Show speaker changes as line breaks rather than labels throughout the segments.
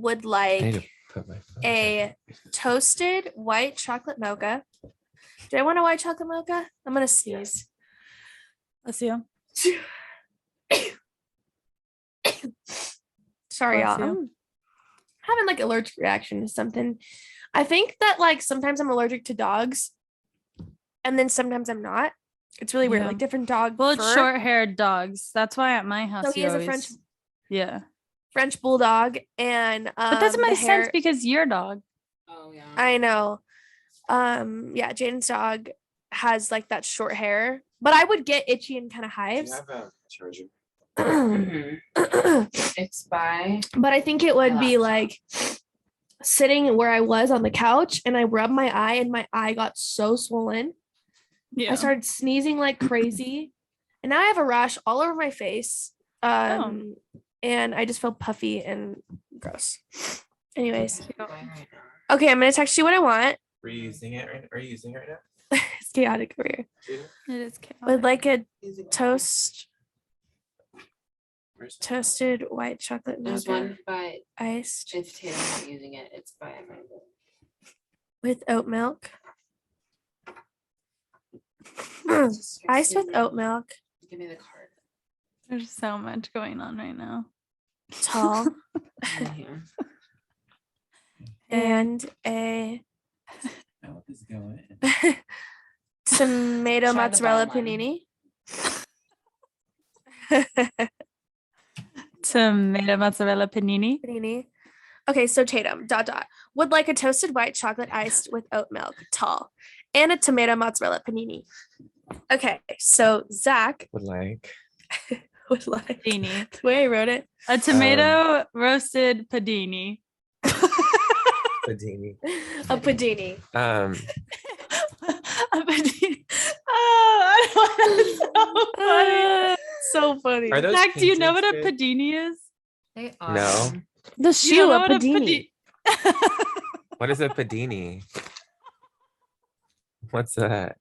would
I need to
like
put my phone
a
down.
toasted white chocolate mocha. Do I want a white chocolate mocha? I'm gonna sneeze.
Let's see.
Sorry,
Bless
y'all.
you.
I'm having like allergic reaction to something. I think that like sometimes I'm allergic to dogs, and then sometimes I'm not. It's really weird.
Yeah.
Like different dog
Well, it's
fur.
short-haired dogs. That's why at my house
So he
you
has a
always... Yeah.
French bulldog, and
But that doesn't
the
make
hair.
sense because your dog.
Oh yeah.
I know. Yeah, Jaden's dog has like that short hair, but I would get itchy and kind of
Do you
hives.
have a charger?
It's by
But I think it would
My
be
laptop.
like sitting where I was on the couch and I rubbed my eye and my eye got so swollen.
Yeah.
I started sneezing like crazy. And now I have a rash all over my face. And I just feel puffy and gross. Anyways.
by right now.
Okay, I'm gonna text you what I want.
Are you using it right now?
It's chaotic over here.
It is chaotic.
Would like a
Is it-
toasted white chocolate
There's
mocha
one by
iced
if Taylor's not using it, it's by Amanda.
with oat milk. Iced with oat milk.
Give me the card.
There's so much going on right now.
Tall.
Right here.
And a
How is it going?
tomato
Try the
mozzarella
bottom
panini.
Tomato mozzarella panini.
Panini. Okay, so Tatum, would like a toasted white chocolate iced with oat milk, tall, and a tomato mozzarella panini. Okay, so Zach
Would like.
would like
Panini.
the way I wrote it.
A tomato roasted panini.
Padini.
A padini.
A panini. Oh, that's so funny.
So funny.
Are those
Zach, do you know what a
paintings
padini is?
They are.
No.
The
You
shoe,
don't know
a
what a
padini.
What is a padini? What's that?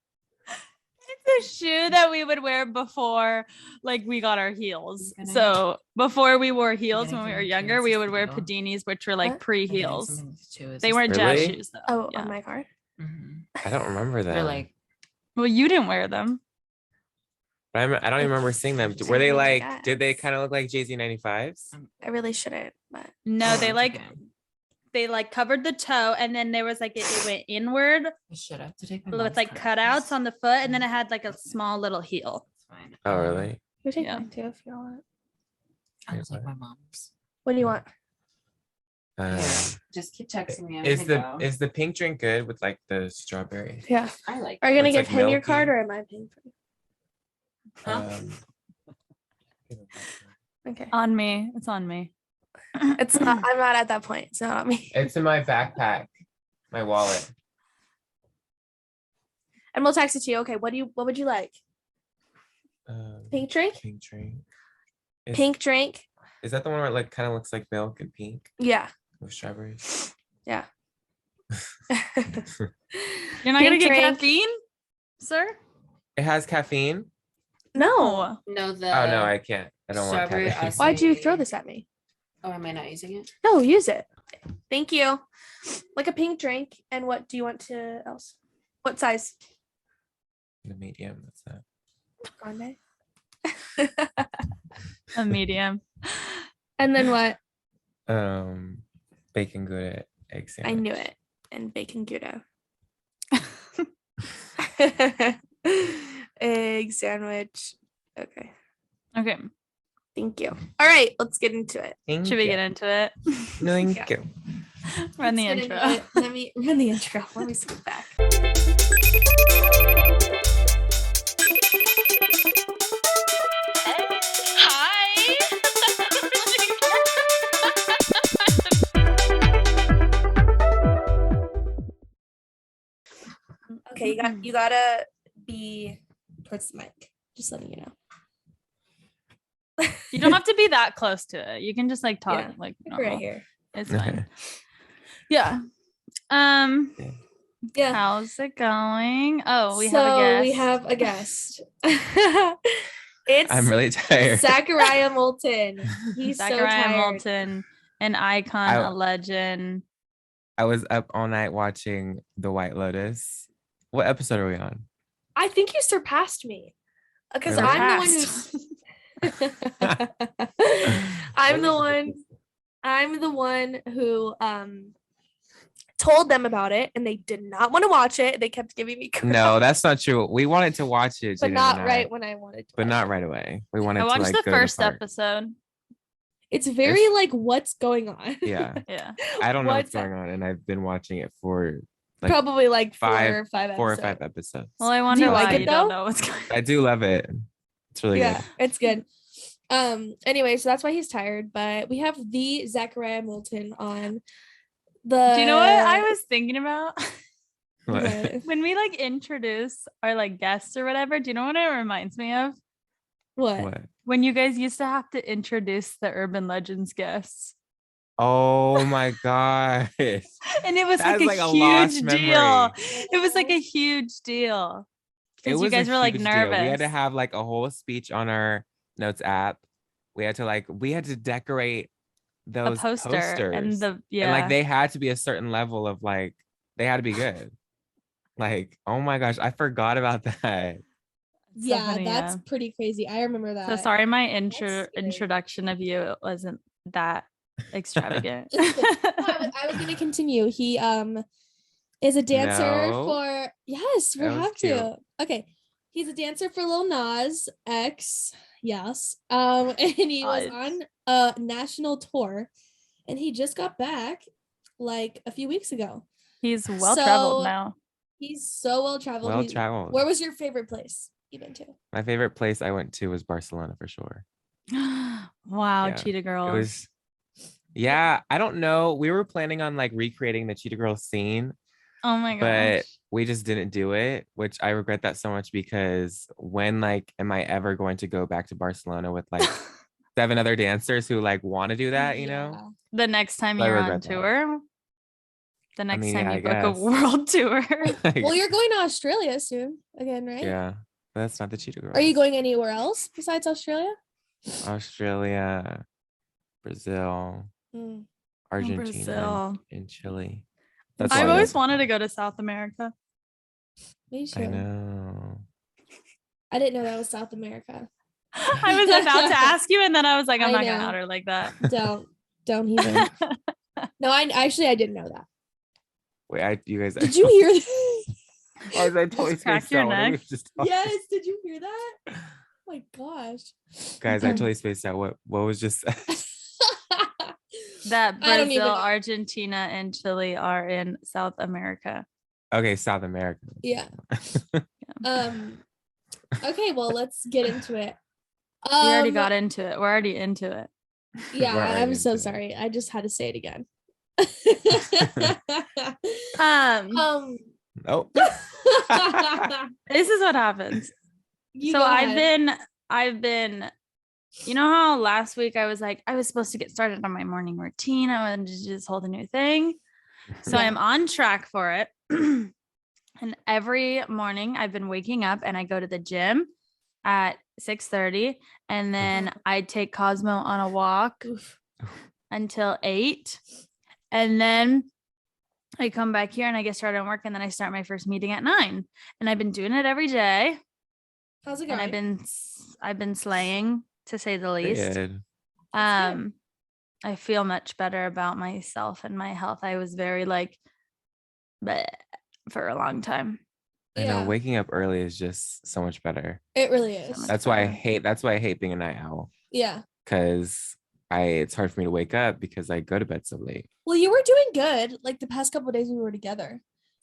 It's a shoe that we would wear before, like, we got our heels.
I'm gonna-
So before we wore heels
gonna
when we
give
were
it to
younger,
us
we
as
would wear
well.
padinis, which were like
What?
pre-heels. They
They
weren't jazz
Really?
shoes though.
Oh,
Yeah.
on my card.
I don't remember that.
They're like
Well, you didn't wear them.
I don't even remember seeing them.
Just
Were they
like
like?
that.
Did they kind of look like Jay-Z 95s?
I really shouldn't, but
No,
Oh,
they
it's
like
okay.
they like covered the toe, and then there was like it went inward
I should have to take my
with
mom's
like
card.
cutouts on the foot, and then it had like a small little heel.
It's fine.
Oh, really?
you take
Yeah.
mine too if you want.
I'll take my mom's.
What do you want?
Um,
Here, just keep texting me. I'm
is
gonna
the is the pink drink good with like the strawberry?
Yeah.
I like.
Are you gonna
It's,
give
like,
him your card
milky.
or am I paying for you?
Huh?
Okay.
On me, it's on me.
It's not, I'm not at that point. It's not on me.
It's in my backpack, my wallet.
And we'll text it to you. Okay, what would you like? Pink drink?
Pink drink. Is,
Pink drink.
Is that the one where it like kind of looks like milk and pink
Yeah.
with strawberries?
Yeah.
You're not gonna
Pink
get
drink.
caffeine, sir?
It has caffeine.
No.
No, the.
Oh no, I can't. I don't want
strawberry
caffeine.
ice-
Why'd you throw this at me?
Oh, am I not using it?
No, use it. Thank you. Like a pink drink. And what do you want to else? What size?
The medium. What's that?
Grande.
A medium.
And then what?
Bacon Gouda egg sandwich.
I knew it. And bacon gouda. Egg sandwich. Okay.
Okay.
Thank you. All right, let's get into it.
Thank
Should we
you.
get into it?
Thank
Yeah.
you.
Run the
Let's get
intro.
into it. Let me run the intro. Let me skip back. Okay, you gotta be towards the mic. Just letting you know.
You don't have to be that close to it. You can just like talk
Yeah,
like
Right
normal.
here.
It's
Okay.
fine. Yeah.
Yeah.
How's it going? Oh, we
so
have a guest.
we have a guest. It's
I'm really tired.
Zachariah MOLT0N. He's so
Zachariah
tired.
MOLTON An icon,
I-
a legend.
I was up all night watching The White Lotus. What episode are we on?
I think you surpassed me because
Really?
I'm the one who's. I'm the one who told them about it, and they did not want to watch it. They kept giving me crap.
No, that's not true. We wanted to watch it,
but
Jaden
not
and I,
right when I wanted to.
but
watch
not
it.
right away. We wanted
I
to
watched
like
the
go to
first
park.
episode.
It's very like what's going on.
Yeah,
Yeah.
I don't know what's
What's
going on, and I've been watching it for like
probably like four
five-
or five
four or
episodes.
five episodes.
Well, I wonder
you
why
like it,
you don't
though?
know what's going on.
I do love it. It's really
Yeah,
good.
it's good. Anyway, so that's why he's tired, but we have the Zachariah MOLT0N on the.
Do you know what I was thinking about?
What?
What?
When we like introduce our like guests or whatever, do you know what it reminds me of?
What?
What?
When you guys used to have to introduce the Urban Legends guests.
Oh my god!
And it was
That's
like a
like a lost
huge
memory.
deal. It was like a huge deal. Because you guys
a
were like
huge deal.
nervous.
We had to have like a whole speech on our notes app. We had to decorate
a
those
poster
posters.
and the
And like they had to be a certain level of like they had to be good. Like, oh my gosh, I forgot about that.
So
Yeah,
funny,
that's pretty crazy. I remember that.
So sorry, my
That's scary.
introduction of you wasn't that extravagant.
No, I was gonna continue. He is a dancer
No.
for yes, we
That was
have
cute.
to. Okay. He's a dancer for Lil Nas X. Yes. And he was
Nice.
on a national tour and he just got back like a few weeks ago.
He's well traveled
So-
now.
He's so well traveled.
Well traveled.
Where was your favorite place you've been to?
My favorite place I went to was Barcelona for sure.
Wow,
Yeah,
Cheetah Girls.
It was yeah, I don't know. We were planning on like recreating the Cheetah Girls scene,
Oh my
but
gosh.
we just didn't do it, which I regret that so much because when like am I ever going to go back to Barcelona with like 7 other dancers who like want to do that, you know?
The next time
I
you're on
regret that.
tour. The next
mean,
time
yeah,
you
I
book a
guess.
world tour.
Like,
Well, you're going to Australia soon again, right?
yeah, but that's not the Cheetah Girls.
Are you going anywhere else besides Australia?
Australia, Brazil,
Mm.
Argentina,
Brazil.
and Chile.
I've
all
I've
I
always
know.
wanted to go to South America.
Me too.
I know.
I didn't know that was South America.
I was about to ask you, and then I was like, I'm
I
not gonna
know.
out her like that.
Don't even. No, I didn't know that.
Wait, you guys.
Did you hear that?
I was like, totally
Just crack
spaced
your
out. What are we
neck.
just talking-
Yes, did you hear that? Oh my gosh.
Guys, I totally spaced out. What was just
That
I don't even
Brazil,
know.
Argentina, and Chile are in South America.
okay, South America.
Yeah. Okay, well, let's get into it.
We already got into it. We're already into it.
Yeah,
We're already
I'm so
into it.
sorry. I just had to say it again.
Um,
Oh,
this is what happens.
You
So
go
I've
ahead.
been, you know how last week I was like, I was supposed to get started on my morning routine. I wanted to do this whole new thing. So
Yeah.
I'm on track for it. And every morning I've been waking up and I go to the gym at 6:30 and then I take Cosmo on a walk
Oof.
until 8. And then I come back here and I get started on work and then I start my first meeting at 9. And I've been doing it every day.
How's it
And
going?
I've been slaying, to say the least.
good.
That's good.
I feel much better about myself and my health. I was very like bleh for a long time.
I know
Yeah.
waking up early is just so much better.
It really is.
much
That's why I
better.
hate. That's why I hate being a night owl
Yeah.
because it's hard for me to wake up because I go to bed so late.
Well, you were doing good like the past couple of days we were together.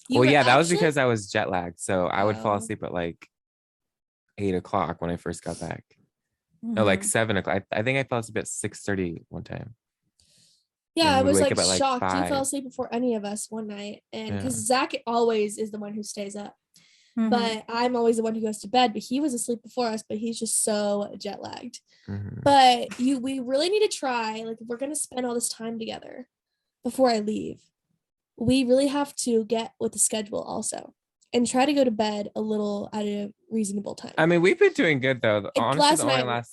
You
Well,
were
yeah, that was
actually-
because I was jet lagged, so I would fall
Oh.
asleep at like 8 o'clock when I first got back. No, like
Mhm.
7 o'clock. I think I fell asleep at 6:30 one time.
Yeah,
and
I
would
was
wake
like
up at, like,
shocked. You
5.
fell asleep before any of us one night, and because
Yeah.
Zach always is the one who stays up,
Mhm.
but I'm always the one who goes to bed. But he was asleep before us, but he's just so jet lagged.
Mhm.
But we really need to try. Like, if we're gonna spend all this time together before I leave, we really have to get with the schedule also, and try to go to bed a little at a reasonable time.
I mean, we've been doing good though. Honestly,
last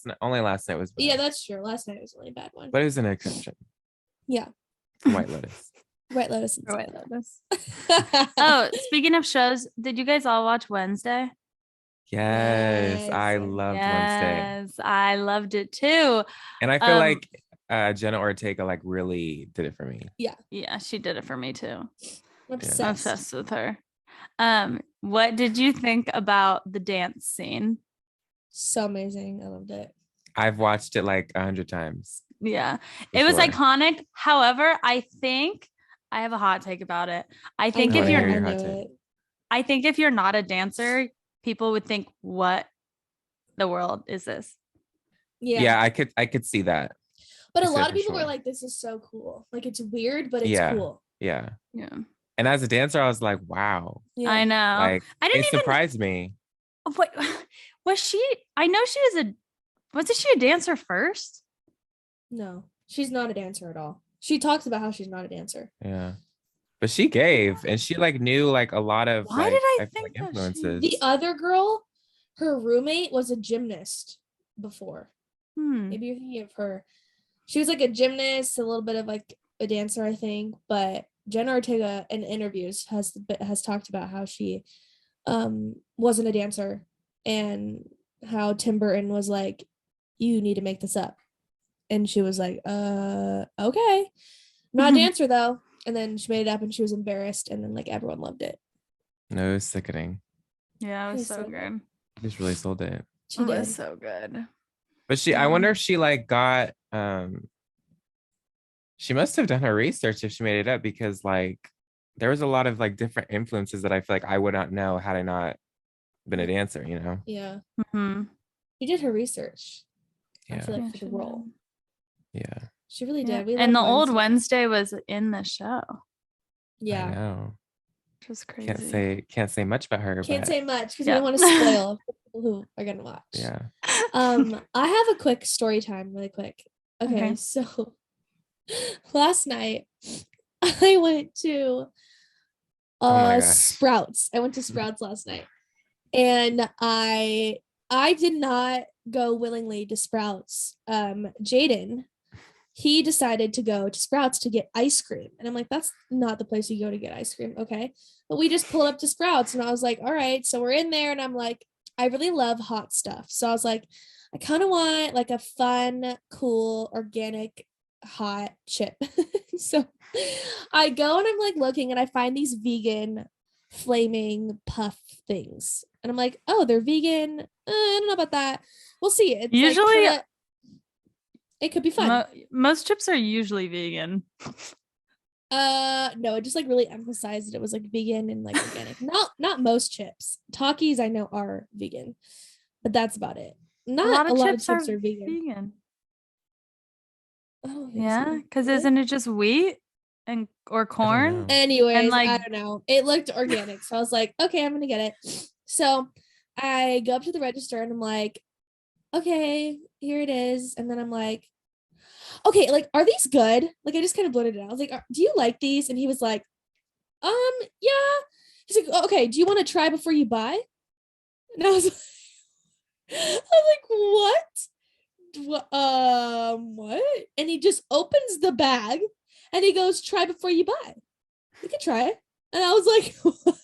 the only
night-
last night was bad.
Yeah, that's true. Last night was a really bad one.
But it was an exception.
Yeah.
White Lotus.
White Lotus. And
White
Santa.
Lotus. Oh, speaking of shows, did you guys all watch Wednesday?
Yes, I
Yes.
loved Wednesday.
Yes, I loved it too.
And I feel
Um,
like Jenna Ortega like really did it for me.
Yeah, she did it for me too.
I'm obsessed.
I'm obsessed with her. What did you think about the dance scene?
So amazing. I loved it.
I've watched it like 100 times.
Yeah,
for
it was
sure.
iconic. However, I think I have a hot take about it. I think
Oh,
if
I
you're
hear
I
your hot
knew
take.
it.
I think if you're not a dancer, people would think, what the world is this?
Yeah.
I could see that.
But
I
a
see that
lot of
for
people
sure.
were like, this is so cool. Like it's weird, but it's
Yeah.
cool.
Yeah.
Yeah,
And as a dancer, I was like, wow.
Yeah.
I know.
Like
I didn't
it
even
surprised me.
what was she? I know she was wasn't she a dancer first?
No, she's not a dancer at all. She talks about how she's not a dancer.
Yeah. But she gave and she like knew like a lot of
Why
like,
did I
feel
think
like
that she-
influences.
The other girl, her roommate was a gymnast before. Maybe you're thinking of her. She was like a gymnast, a little bit of like a dancer, I think. But Jenna Ortega in interviews has talked about how she wasn't a dancer and how Tim Burton was like, you need to make this up. And she was like, okay. I'm not a dancer though. And then she made it up and she was embarrassed. And then like everyone loved it.
No, it was sickening.
Yeah, it
It
was
was
so
so
good.
She just really sold it.
She
It
did.
was so good.
But I wonder if she like got she must have done her research if she made it up because like there was a lot of like different influences that I feel like I would not know had I not been a dancer, you know?
Yeah.
Mm-hmm.
She did her research. I
Yeah.
feel like
Yeah,
for
she
the role.
did.
Yeah.
She really
Yeah.
did. We
And the
love
old Wednesday was in the show,
I
Yeah.
know.
which was crazy.
Can't say much about her.
Can't
but
say much because
Yeah.
we don't want to spoil for people who are gonna watch.
yeah.
I have a quick story time, really quick. Okay.
Okay.
So last night I went to
my gosh.
Sprouts. I went to Sprouts last night. And I did not go willingly to Sprouts. Jaden, he decided to go to Sprouts to get ice cream. And I'm like, that's not the place you go to get ice cream. Okay. But we just pulled up to Sprouts and I was like, all right. So we're in there and I'm like, I really love hot stuff. So I was like, I kind of want like a fun, cool, organic hot chip. So I go and I'm like looking and I find these vegan flaming puff things. And I'm like, oh, they're vegan. I don't know about that. We'll see. It's
Usually-
like kinda, it could be fun.
Most chips are usually vegan.
No, it just like really emphasized that it was like vegan and like organic. Not most chips. Takis I know are vegan, but that's about it. Not a lot of chips are vegan. Oh,
Yeah, because isn't it just wheat or corn?
know.
Anyways,
And, like-
I don't know. It looked organic, so I was like, okay, I'm gonna get it. So I go up to the register and I'm like, okay, here it is. And then I'm like, okay, like, are these good? Like, I just kind of blurted it out. I was like, do you like these? And he was like, yeah. He's like, okay, do you want to try before you buy? And I was like, what? And he just opens the bag and he goes, try before you buy. You can try it. And I was like, what?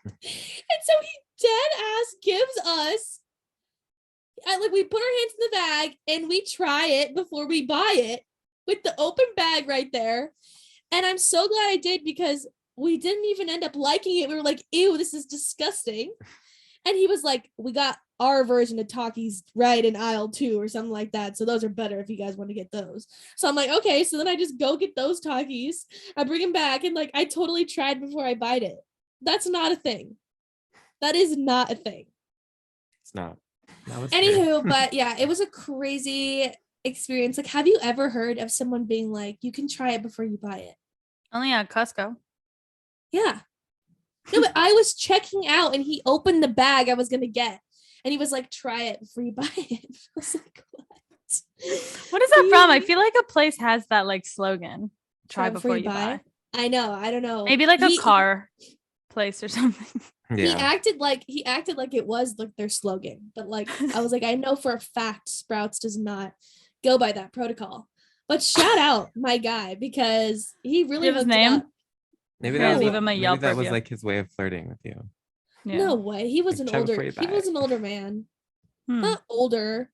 And so he dead ass gives us, like, we put our hands in the bag and we try it before we buy it with the open bag right there. And I'm so glad I did because we didn't even end up liking it. We were like, ew, this is disgusting. And he was like, we got our version of Takis right in aisle 2 or something like that. So those are better if you guys want to get those. So I'm like, okay. So then I just go get those Takis. I bring them back and like, I totally tried before I bite it. That's not a thing. That is not a thing.
It's not.
Anywho, but yeah, it was a crazy experience. Like, have you ever heard of someone being like, you can try it before you buy it?
Only at Costco.
Yeah. No, but I was checking out and he opened the bag I was going to get. And he was like, try it before you buy it. I was like, what?
What is that from? I feel like a place has that like slogan. Try before you buy.
I know. I don't know.
Maybe like a car place or something.
He
Yeah.
acted like it was like their slogan. But like, I was like, I know for a fact Sprouts does not go by that protocol. But shout out my guy because he really
Give his
hooked it
name?
up.
Maybe
Here,
that was
leave him a
maybe
Yelp
that was
review.
like his way of flirting with you.
Yeah.
No way. He was
Like,
an
try
older.
before you
He was
buy.
an older man.
Hmm.
Not older.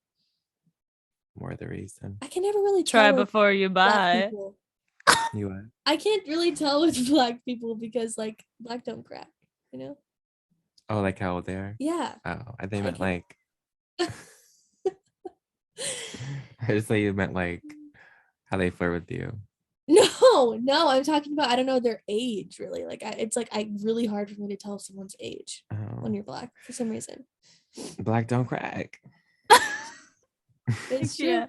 More the reason.
I can never really
Try
tell with
before you
black
buy.
people.
You what?
I can't really tell with black people because like black don't crack. You know?
Oh, like how old they are?
Yeah.
Oh, I think
I
meant
can-
like. I just thought you meant like how they flirt with you.
No. I'm talking about I don't know their age really. Like it's like really hard for me to tell someone's age when
Oh,
you're black for some reason.
black don't crack.
It's true.
Yeah.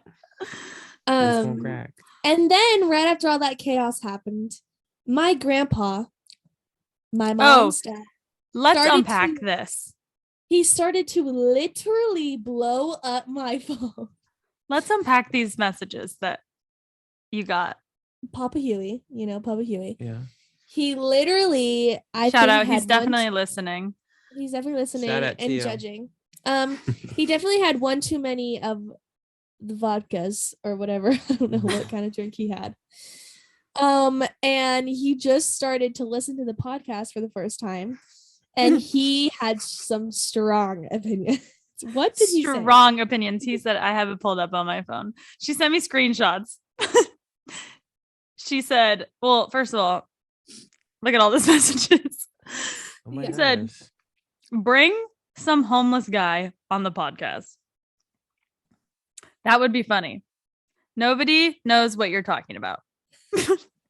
This won't crack.
And then right after all that chaos happened, my grandpa, my
Oh.
mom's dad,
Let's
started
unpack
to-
this.
he started to literally blow up my phone.
Let's unpack these messages that you got.
Papa Huey, you know, Papa Huey.
Yeah.
He literally, I
Shout
think
out.
had
He's
one-
definitely listening.
he's definitely listening
Shout out to
and
you.
judging. He definitely had one too many of the vodkas or whatever. I don't know what kind of drink he had. And he just started to listen to the podcast for the first time, and he had some strong opinions. What did he say?
Strong opinions. He said, I have it pulled up on my phone. She sent me screenshots. She said, well, first of all, look at all these messages.
Oh my
He
said-
gosh.
Bring some homeless guy on the podcast. That would be funny. Nobody knows what you're talking about.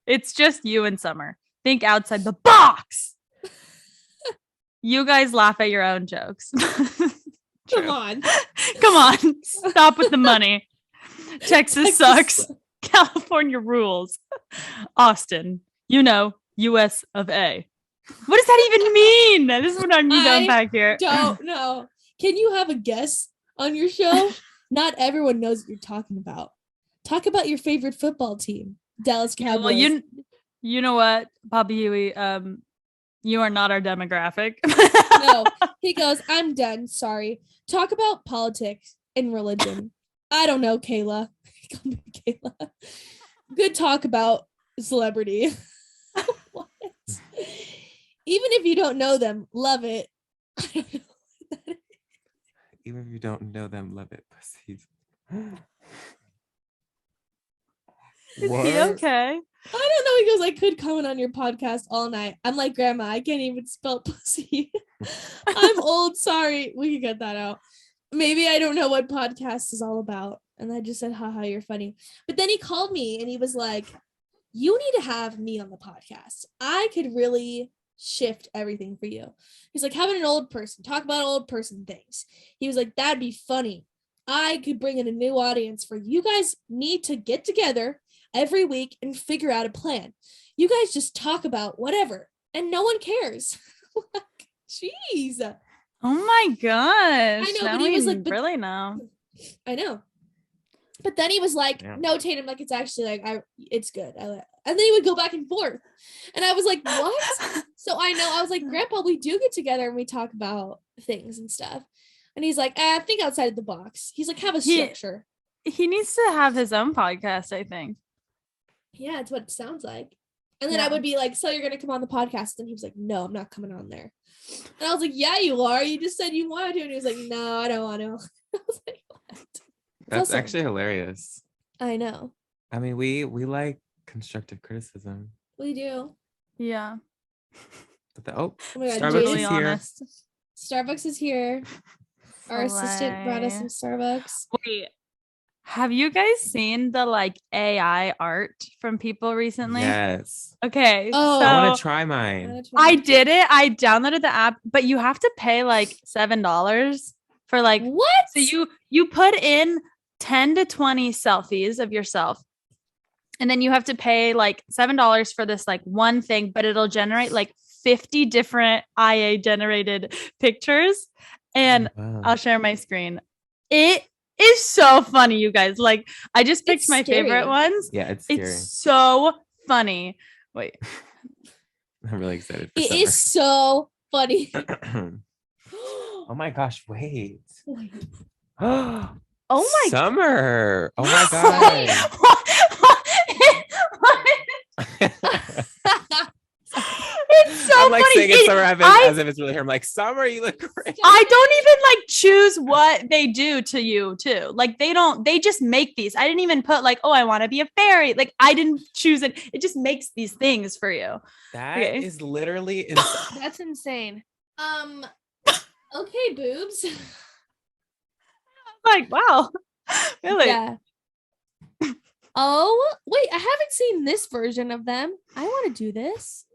It's just you and Summer. Think outside the box. You guys laugh at your own jokes.
Come
True.
on.
Come on. Stop with the money. Texas sucks.
sucks.
California rules. Austin, you know, US of A. What does that even mean? This is what I need to
I
unpack here.
Don't know. Can you have a guest on your show? Not everyone knows what you're talking about. Talk about your favorite football team, Dallas
Yeah,
Cowboys.
well, you know what, Papa Huey, you are not our demographic.
No, he goes, I'm done. Sorry. Talk about politics and religion. I don't know, Kayla. He called me Kayla. Good talk about celebrity. What? Even if you don't know them, love it. I don't know what that is.
Even if you don't know them, love it. Pussies.
Is he okay?
I don't know. He goes, I could comment on your podcast all night. I'm like, Grandma, I can't even spell pussy. I'm old. Sorry. We can get that out. Maybe I don't know what podcast is all about. And I just said, haha, you're funny. But then he called me and he was like, you need to have me on the podcast. I could really shift everything for you. He's like, having an old person, talk about old person things. He was like, that'd be funny. I could bring in a new audience for you guys need to get together every week and figure out a plan. You guys just talk about whatever and no one cares. Like, jeez.
Oh my gosh.
I know,
Now
but he was
we
like, but-
really know.
I know. But then he was like,
Yeah.
no, Tatum, like it's actually like it's good. And then he would go back and forth. And I was like, what? So I know I was like, Grandpa, we do get together and we talk about things and stuff. And he's like, think outside of the box. He's like, have a
He-
structure.
He needs to have his own podcast, I think.
Yeah, it's what it sounds like. And then
Yeah.
I would be like, so you're gonna come on the podcast? And he was like, no, I'm not coming on there. And I was like, yeah, you are. You just said you wanted to. And he was like, no, I don't want to. I was like, what?
That's
awesome.
actually hilarious.
I know.
I mean, we like constructive criticism.
We do.
Yeah.
But
Oh my God,
Starbucks
Brutally
is here.
honest.
Starbucks is here. Our assistant brought us some Starbucks.
Wait, have you guys seen the like AI art from people recently?
Yes.
Okay.
Oh.
so
I want to try mine.
I did it. I downloaded the app, but you have to pay like $7 for like
What?
so you put in 10 to 20 selfies of yourself. And then you have to pay like $7 for this like one thing, but it'll generate like 50 different IA generated pictures. And
Wow.
I'll share my screen. It is so funny, you guys. Like I just picked
It's
my favorite
scary.
ones.
Yeah, it's scary.
It's so funny. Wait.
I'm really excited for
It is so funny.
summer. Oh my gosh, wait.
Wait.
Oh
Oh my
Summer. Oh my
Wait,
god. saying it's Summer as if it's really her. I'm like, Summer, you look great.
I don't even like choose what they do to you too. Like they just make these. I didn't even put like, oh, I want to be a fairy. Like I didn't choose it. It just makes these things for you.
That
Okay.
is literally insane.
That's insane. Okay, boobs.
Like, wow. Really?
Yeah. Oh, wait, I haven't seen this version of them. I want to do this.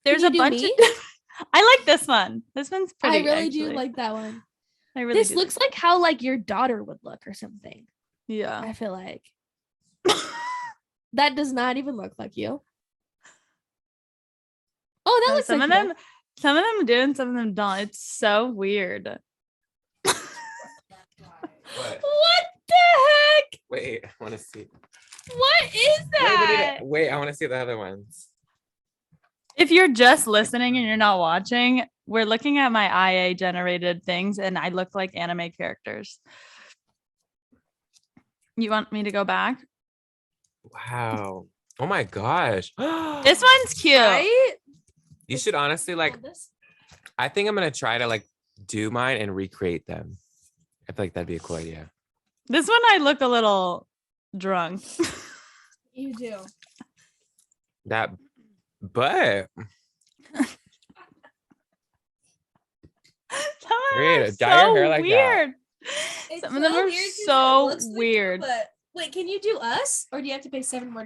There's
Can
a
you do
bunch
me?
of I like this one. This one's pretty.
I really
actually.
do like that one.
I really
This
do
looks like how like your daughter would look or something.
yeah.
I feel like that does not even look like you. Oh, that looks
some
like
of
you.
them some of them do and some of them don't. It's so weird.
What?
What the heck?
Wait, I want to see.
What is that?
Wait, I want to see the other ones.
If you're just listening and you're not watching, we're looking at my IA generated things and I look like anime characters. You want me to go back?
Wow. Oh my gosh.
This one's cute.
Right?
You should honestly like, I think I'm going to try to like do mine and recreate them. I feel like that'd be a cool idea.
This one I look a little drunk.
You do.
That, but Great, dye your hair like that.
weird.
It's
Some of them
so
are
weird 'cause it
so
looks like you,
weird.
but wait, can you do us or do you have to pay $7 more?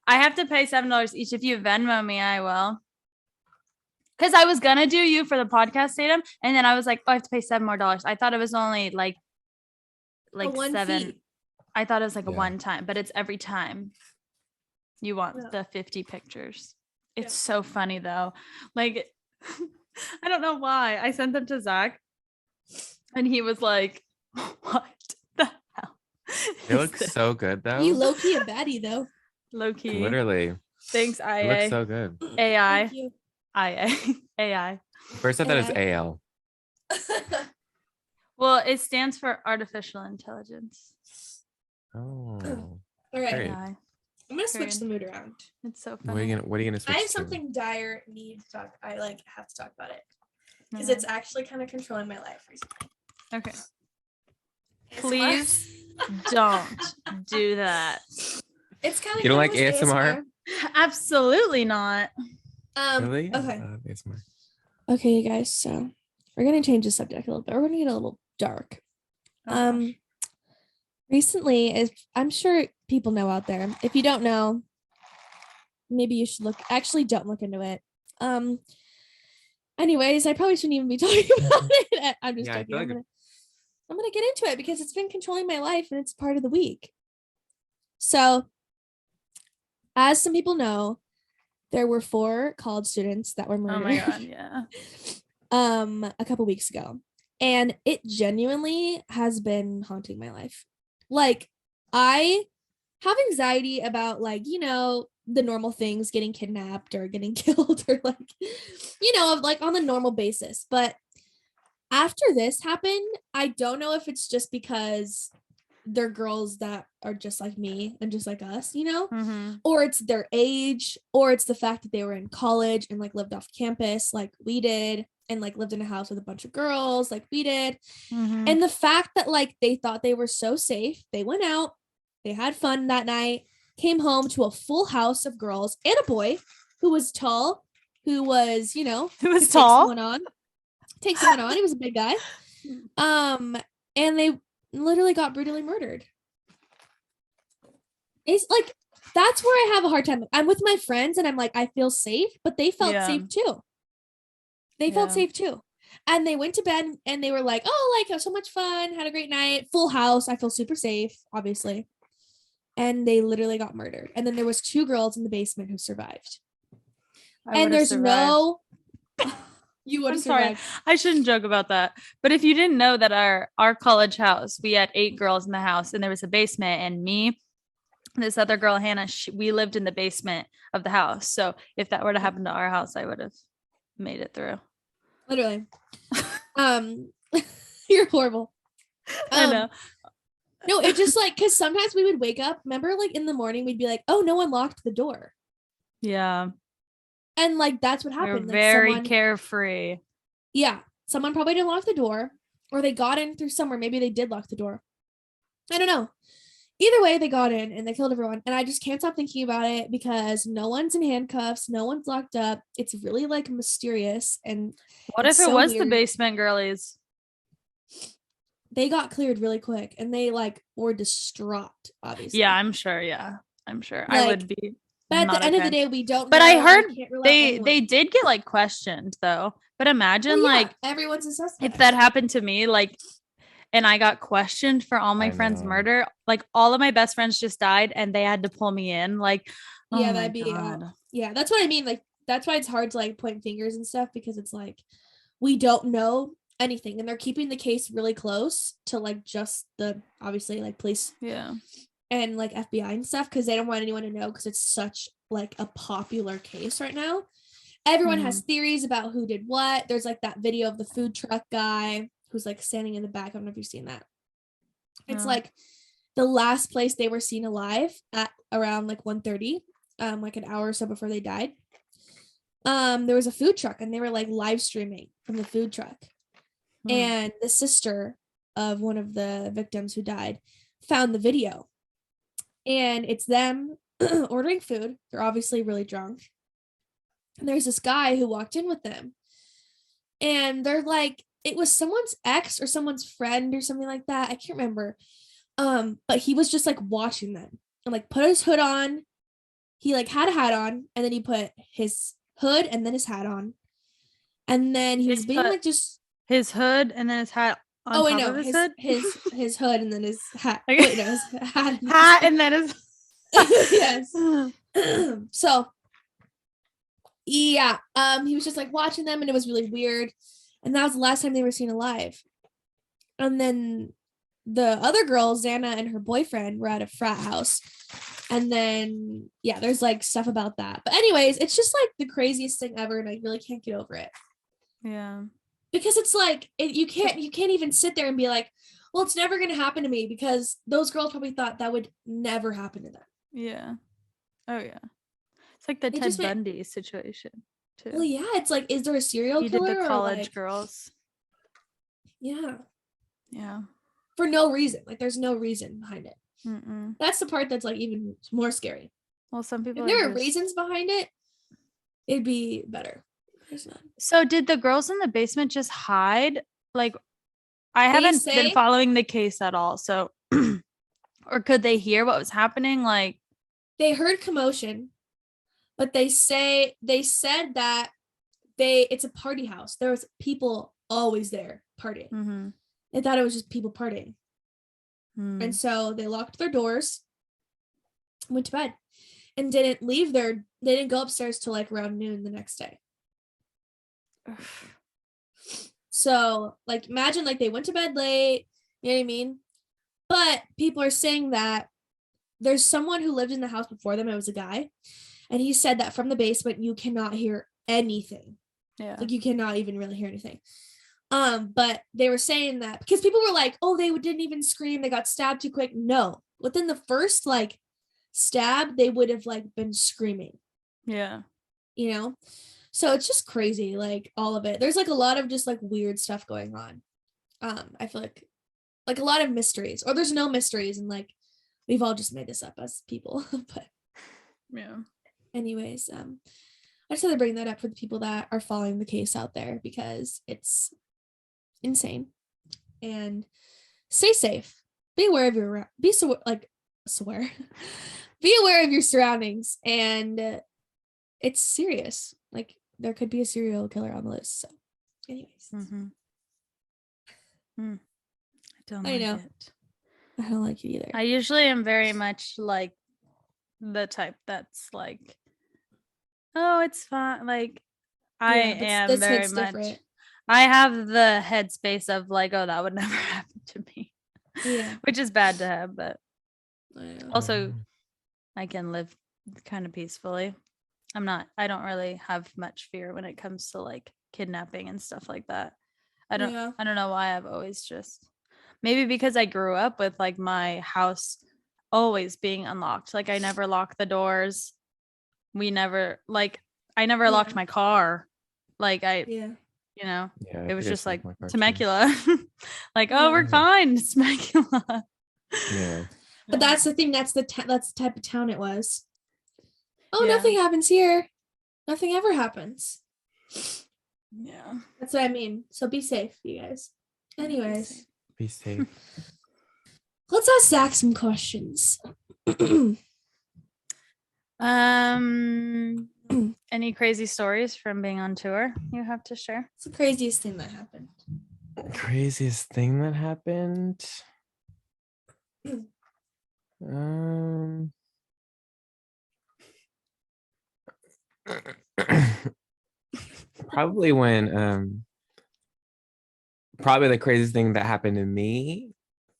I have to pay $7 each. If you Venmo me, I will. Because I was gonna do you for the podcast datum, and then I was like, oh, I have to pay $7 more. I thought it was only like
one
$7.
fee.
I thought it was like a
Yeah.
one time, but it's every time you want
Yeah.
the 50 pictures. It's
Yeah.
so funny though. Like, I don't know why. I sent them to Zach, and he was like, "What the hell?"
it
is
looks
this?"
so good though.
You low key a baddie though.
Low key.
Literally.
Thanks,
It looks
IA.
so good.
AI.
Thank you.
IA. AI.
First I thought it was
AI.
AL.
Well, it stands for artificial intelligence.
Oh.
All right,
Great.
AI.
I'm gonna switch
Period.
the mood around.
It's so
What are
funny.
you gonna
I
switch
have
to?
something dire need to talk. I like have to talk about it because
Mhm.
it's actually kind of controlling my life recently.
Okay.
ASMR.
Please don't do that.
It's kind of.
You don't like ASMR?
Absolutely not.
Really?
Okay.
ASMR.
Okay, you guys. So we're gonna change the subject a little bit. We're gonna get a little dark.
Oh, gosh.
Recently, if I'm sure people know out there, if you don't know, maybe you should look. Actually, don't look into it. Anyways, I probably shouldn't even be talking about it. I'm just
Yeah, I
joking.
feel like
I'm gonna get into it because it's been controlling my life and it's part of the week. So, as some people know, there were 4 college students that were
Oh
murdered.
my god, yeah.
A couple weeks ago, and it genuinely has been haunting my life. Like, I have anxiety about the normal things, getting kidnapped or getting killed or like on the normal basis. But after this happened, I don't know if it's just because they're girls that are just like me and just like us,
Mm-hmm.
or it's their age, or it's the fact that they were in college and like lived off campus like we did, and like lived in a house with a bunch of girls like we did.
Mm-hmm.
And the fact that like they thought they were so safe, they went out, they had fun that night, came home to a full house of girls and a boy who was tall, who was,
Who was
could take
tall?
take someone on. He was a big guy. And they literally got brutally murdered. It's like, that's where I have a hard time. I'm with my friends and I'm like, I feel safe, but they felt
Yeah.
safe too. They felt
Yeah.
safe too. And they went to bed and they were like, oh, like, so much fun, had a great night, full house. I feel super safe, obviously. And they literally got murdered. And then there was 2 girls in the basement who survived. And there's no, you would
I'm
have
sorry.
survived.
I shouldn't joke about that. But if you didn't know that our college house, we had 8 girls in the house and there was a basement, and me, this other girl, Hannah, we lived in the basement of the house. So if that were to happen to our house, I would have made it through.
Literally. You're horrible.
I know.
No, it just like, because sometimes we would wake up, remember, like in the morning, we'd be like, oh, no one locked the door.
Yeah.
And like that's what
You're
happened. Like
very
someone,
carefree.
yeah, someone probably didn't lock the door, or they got in through somewhere. Maybe they did lock the door. I don't know. Either way, they got in and they killed everyone. And I just can't stop thinking about it because no one's in handcuffs, no one's locked up. It's really like mysterious. And
What
it's
if it
so
was the
weird.
basement girlies?
They got cleared really quick and they like were distraught, obviously.
Yeah, I'm sure. Yeah, I'm sure. I
Like,
would be.
But at
not
the end of the
okay.
day, we don't
But
know.
I
and
heard
we can't rely on anyone.
they did get like questioned though. But imagine
Well, yeah,
like
everyone's a suspect.
if that happened to me, like, and I got questioned for all my
I
friends'
know.
murder, like all of my best friends just died and they had to pull me in. Like,
Yeah,
oh my
that'd be
God.
yeah, that's what I mean. Like that's why it's hard to like point fingers and stuff because it's like we don't know anything and they're keeping the case really close to like just the obviously like police
Yeah.
and like FBI and stuff because they don't want anyone to know because it's such like a popular case right now. Everyone has theories about who did what. There's like that video of the food truck guy who's like standing in the back. I don't know if you've seen that. It's like the last place they were seen alive at around like 1:30, like an hour or so before they died. There was a food truck and they were like live streaming from the food truck. And the sister of one of the victims who died found the video. And it's them ordering food. They're obviously really drunk. And there's this guy who walked in with them. And they're like, it was someone's ex or someone's friend or something like that. I can't remember. But he was just like watching them and like put his hood on. He like had a hat on and then he put his hood and then his hat on. And then he was being like just
his hood and then his hat on top of his hood.
His hood and then his hat.
Okay.
Wait, no, his hat.
Hat and then his
yes. So yeah, he was just like watching them and it was really weird. And that was the last time they were seen alive. And then the other girl, Xana, and her boyfriend were at a frat house. And then yeah, there's like stuff about that. But anyways, it's just like the craziest thing ever, and I really can't get over it.
Yeah.
Because it's like you can't even sit there and be like, well, it's never gonna happen to me because those girls probably thought that would never happen to them.
Yeah. Oh yeah. It's like the Ted
just
Bundy situation too.
Well, yeah, it's like, is there a serial
He did
killer
the
or
college
like,
girls.
yeah,
Yeah.
for no reason. Like there's no reason behind it.
Mm-mm.
That's the part that's like even more scary.
Well, some people
If there
are
were reasons behind it, it'd be better. There's none.
So did the girls in the basement just hide? Like, I
They
haven't
say-
been following the case at all. So, or could they hear what was happening? Like,
They heard commotion, but they said that it's a party house. There was people always there partying. They thought it was just people partying. And so they locked their doors, went to bed, and didn't leave they didn't go upstairs till like around noon the next day. So like imagine like they went to bed late, you know what I mean? But people are saying that there's someone who lived in the house before them. It was a guy, and he said that from the basement you cannot hear anything.
yeah.
Like you cannot even really hear anything. But they were saying that because people were like, oh, they didn't even scream, they got stabbed too quick. No, within the first like stab, they would have like been screaming.
Yeah.
You know? So it's just crazy, like all of it. There's like a lot of just like weird stuff going on. I feel like a lot of mysteries, or there's no mysteries, and like we've all just made this up as people. But
Yeah.
anyways, I just had to bring that up for the people that are following the case out there because it's insane. And stay safe. Be aware of your be aware of your surroundings, and it's serious. Like there could be a serial killer on the list. So anyways.
I don't
I
like
know.
it.
I don't like it either.
I usually am very much like the type that's like, oh, it's fine. Like I am
this
very
hits
much.
different.
I have the headspace of like, oh, that would never happen to me.
Yeah.
Which is bad to have, but
I know.
also I can live kind of peacefully. I don't really have much fear when it comes to like kidnapping and stuff like that. I don't know why I've always just, maybe because I grew up with like my house always being unlocked. Like I never locked the doors. We never, like, I never locked my car. Like
Yeah.
you know,
Yeah,
it was just like
my car too.
Temecula. Like, oh, we're
Yeah.
fine. It's Temecula.
Yeah.
But that's the thing. That's the type of town it was. Oh,
Yeah.
nothing happens here. Nothing ever happens.
Yeah.
That's what I mean. So be safe, you guys. Anyways,
Be safe.
let's ask Zach some questions.
Any crazy stories from being on tour you have to share?
What's the craziest thing that happened?
Craziest thing that happened. Probably when probably the craziest thing that happened to me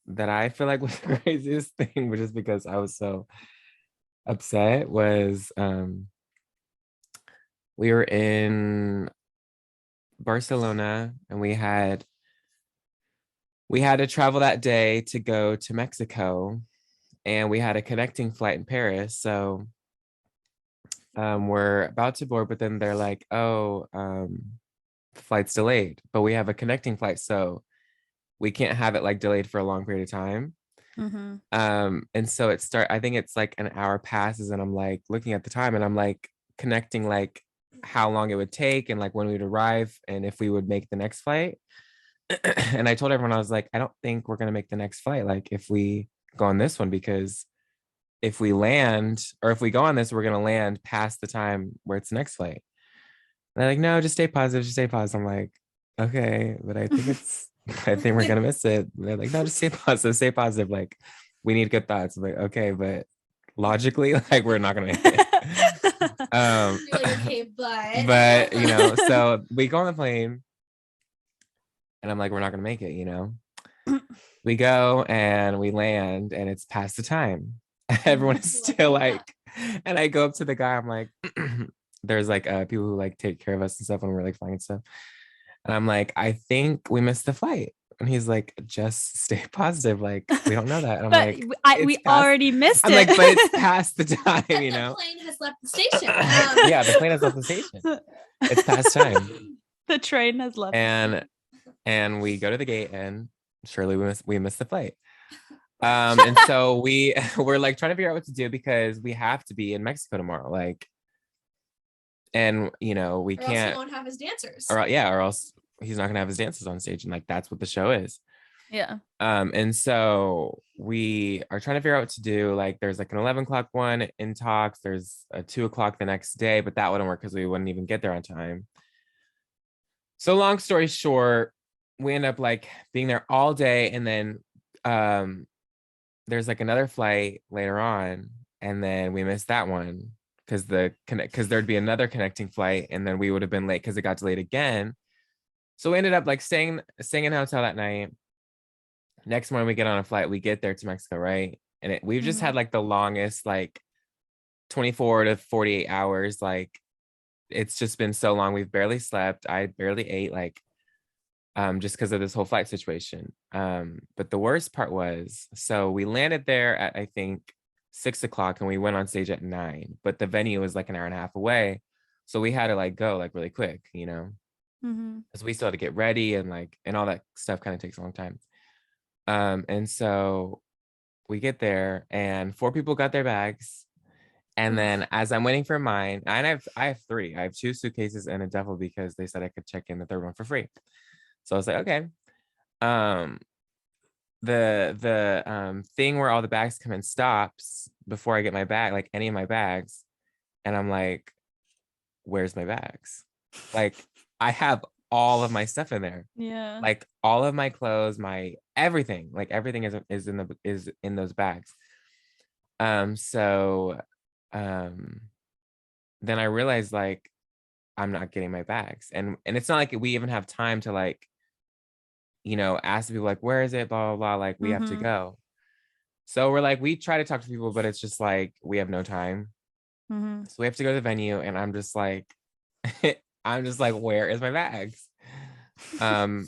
that I feel like was the craziest thing, which is because I was so upset, was we were in Barcelona and we had to travel that day to go to Mexico, and we had a connecting flight in Paris. So we're about to board, but then they're like, oh, flight's delayed, but we have a connecting flight, so we can't have it like delayed for a long period of time. And so I think it's like an hour passes and I'm like looking at the time and I'm like connecting like how long it would take and like when we'd arrive and if we would make the next flight. And I told everyone, I was like, I don't think we're gonna make the next flight, like if we go on this one, because if we land or if we go on this, we're gonna land past the time where it's the next flight. And they're like, no, just stay positive, just stay positive. I'm like, okay, but I think we're gonna miss it. And they're like, no, just stay positive, stay positive. Like, we need good thoughts. I'm like, okay, but logically, like, we're not gonna make it.
You're like, okay,
but you know, so we go on the plane, and I'm like, we're not gonna make it. You know, we go and we land, and it's past the time. Everyone is still like, and I go up to the guy. I'm like, there's like people who like take care of us and stuff when we're like flying and stuff. And I'm like, I think we missed the flight. And he's like, just stay positive. Like, we don't know that. And I'm like,
we already missed
I'm
it.
like, but it's past the time, you know?
The plane has left the station.
Yeah, the plane has left the station. It's past time.
The train has left.
And we go to the gate and surely we missed the flight. And so we're like trying to figure out what to do because we have to be in Mexico tomorrow. Like, and you know, we can't.
Else he won't have his dancers.
Or else he's not gonna have his dances on stage, and like that's what the show is.
Yeah.
And so we are trying to figure out what to do. Like, there's like an 11 o'clock one in talks. There's a 2 o'clock the next day, but that wouldn't work because we wouldn't even get there on time. So long story short, we end up like being there all day, and then there's like another flight later on, and then we missed that one because there'd be another connecting flight, and then we would have been late because it got delayed again. So we ended up like staying in a hotel that night. Next morning we get on a flight, we get there to Mexico, right? And we've just had like the longest like 24 to 48 hours. Like, it's just been so long. We've barely slept. I barely ate, like just because of this whole flight situation. But the worst part was, so we landed there at I think 6 o'clock and we went on stage at 9, but the venue was like an hour and a half away. So we had to like go like really quick, you know, because we still had to get ready and all that stuff kind of takes a long time. And so we get there and 4 people got their bags. And then as I'm waiting for mine, and I have 3. I have 2 suitcases and a duffel because they said I could check in the 3rd one for free. So I was like, okay. The thing where all the bags come in stops before I get my bag, like any of my bags. And I'm like, where's my bags? Like, I have all of my stuff in there.
Yeah.
Like all of my clothes, my everything, like everything is in those bags. So then I realized like I'm not getting my bags. And it's not like we even have time to like, you know, ask people like, where is it? Blah, blah, blah. Like, we have to go. So we're like, we try to talk to people, but it's just like, we have no time. So we have to go to the venue and I'm just like, where is my bags? And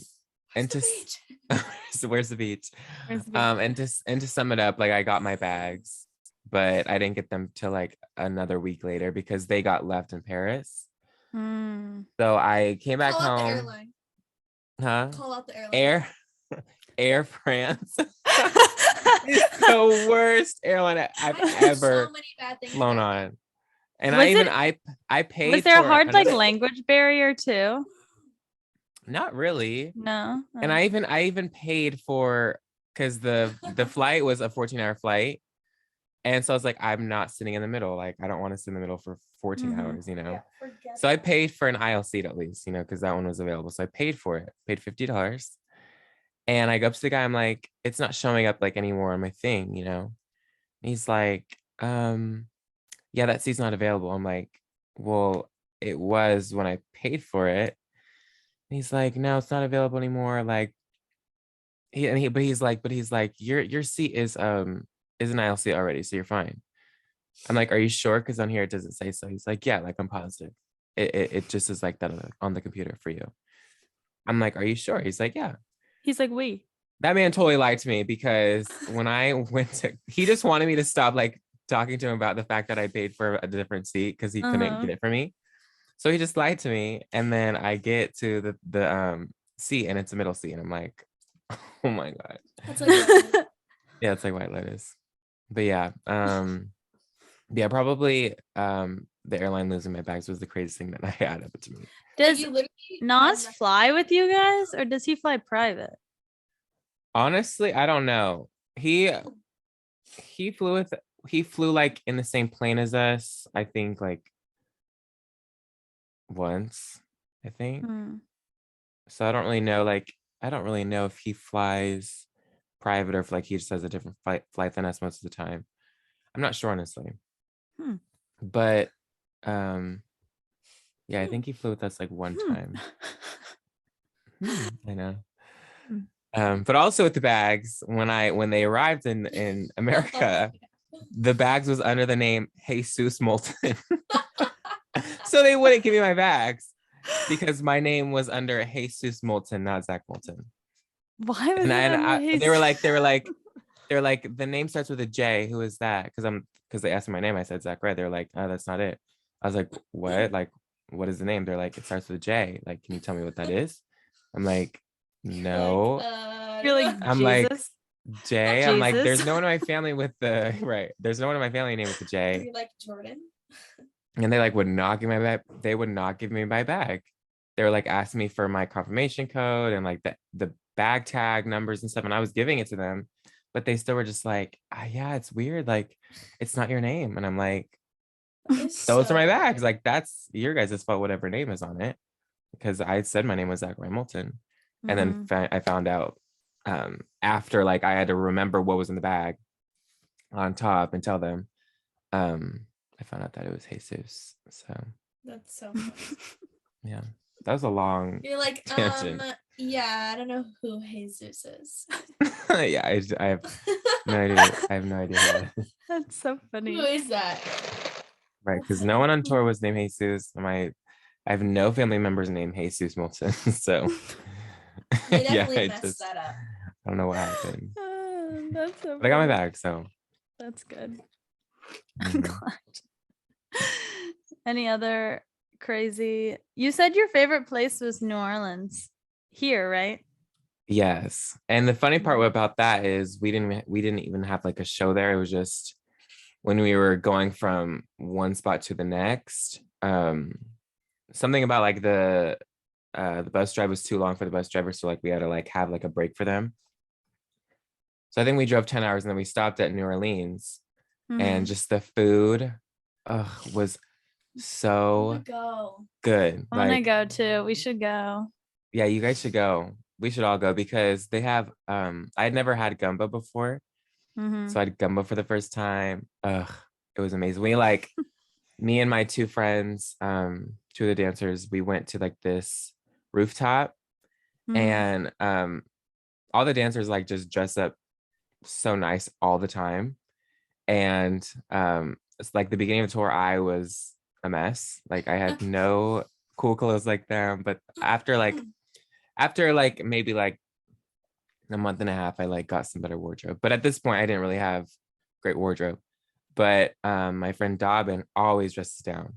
so where's the beach? And to sum it up, like I got my bags, but I didn't get them till like another week later because they got left in Paris.
Mm.
So I came back
Call out the
home.
airline.
Huh?
Call out the airline.
Air France. It's the worst airline I've
I've heard
ever
so many bad things
flown
about
on.
them.
And
Was
I even
it-
I paid
Was there a
for
hard like
another-
language barrier too?
Not really.
No.
And I even paid for, because the flight was a 14-hour flight. And so I was like, I'm not sitting in the middle. Like, I don't want to sit in the middle for 14
Mhm.
hours, you know?
Yeah, forget
So I
that.
paid for an aisle seat at least, you know, because that one was available. So I paid for it, paid $50. And I go up to the guy, I'm like, it's not showing up like anymore on my thing, you know? And he's like, yeah, that seat's not available. I'm like, well, it was when I paid for it. And he's like, no, it's not available anymore. Like, but he's like, your seat is an aisle seat already, so you're fine. I'm like, are you sure? Because on here it doesn't say so. He's like, yeah, like I'm positive. It just is like that on the computer for you. I'm like, are you sure? He's like, yeah.
He's like, we.
That man totally lied to me, because when I went to, he just wanted me to stop like talking to him about the fact that I paid for a different seat because he couldn't get it for me. So he just lied to me. And then I get to the seat and it's a middle seat. And I'm like, oh my God.
That's like
Yeah, it's like white lotus. But yeah, probably the airline losing my bags was the craziest thing that I had up to me.
Does
you literally
Nas
have
fly with you guys, or does he fly private?
Honestly, I don't know. He flew like in the same plane as us, I think, like once, I think.
Hmm.
So I don't really know, like, I don't really know if he flies private or if like he just has a different flight than us most of the time. I'm not sure, honestly.
Hmm.
But yeah, I think he flew with us like one time. I know. But also with the bags, when they arrived in America, the bags was under the name Jesus MOLTON. So they wouldn't give me my bags because my name was under Jesus MOLTON, not Zach MOLTON.
Why was
They were like, the name starts with a J. Who is that? Because they asked me my name. I said Zach Red. They're like, oh, that's not it. I was like, what? Like, what is the name? They're like, it starts with a J. Like, can you tell me what that is? I'm like, no.
You're like,
I'm
Jesus?
like, J. I'm like,
Jesus.
there's no one in my family with the right. There's no one in my family named with the
Are
J.
you like Jordan?
And they like would not give me my bag. They would not give me my bag. They were like asking me for my confirmation code and like the bag tag numbers and stuff. And I was giving it to them, but they still were just like, yeah, it's weird. Like, it's not your name. And I'm like, those are my bags. Like, that's your guys' fault, whatever name is on it. Because I said my name was Zach MOLTON. And then I found out after, like, I had to remember what was in the bag on top and tell them. I found out that it was Jesus. So
That's so funny.
yeah, that was a long.
You're like,
tangent.
yeah, I don't know who Jesus is.
Yeah, I have no idea. I have no idea who that is.
That's so funny.
Who is that?
Right, because no one on tour was named Jesus. I have no family members named Jesus MOLTON. So
They
yeah,
definitely messed that up.
I don't know what happened.
That's so
But I got my
funny.
bag, so
That's good.
Mhm.
I'm glad. Any other crazy? You said your favorite place was New Orleans. Here, right?
Yes. And the funny part about that is we didn't even have like a show there. It was just when we were going from one spot to the next. Something about like the bus drive was too long for the bus driver, so like we had to like have like a break for them. So I think we drove 10 hours and then we stopped at New Orleans, and just the food was so good.
I want to go too. We should go.
Yeah, you guys should go. We should all go because they have I had never had gumbo before. So I had gumbo for the first time. It was amazing. We like me and my two friends, two of the dancers, we went to like this rooftop and all the dancers like just dress up so nice all the time. And it's like the beginning of the tour, I was a mess. Like I had no cool clothes like them. But after maybe like a month and a half, I like got some better wardrobe. But at this point, I didn't really have great wardrobe. But my friend Dobbin always dresses down.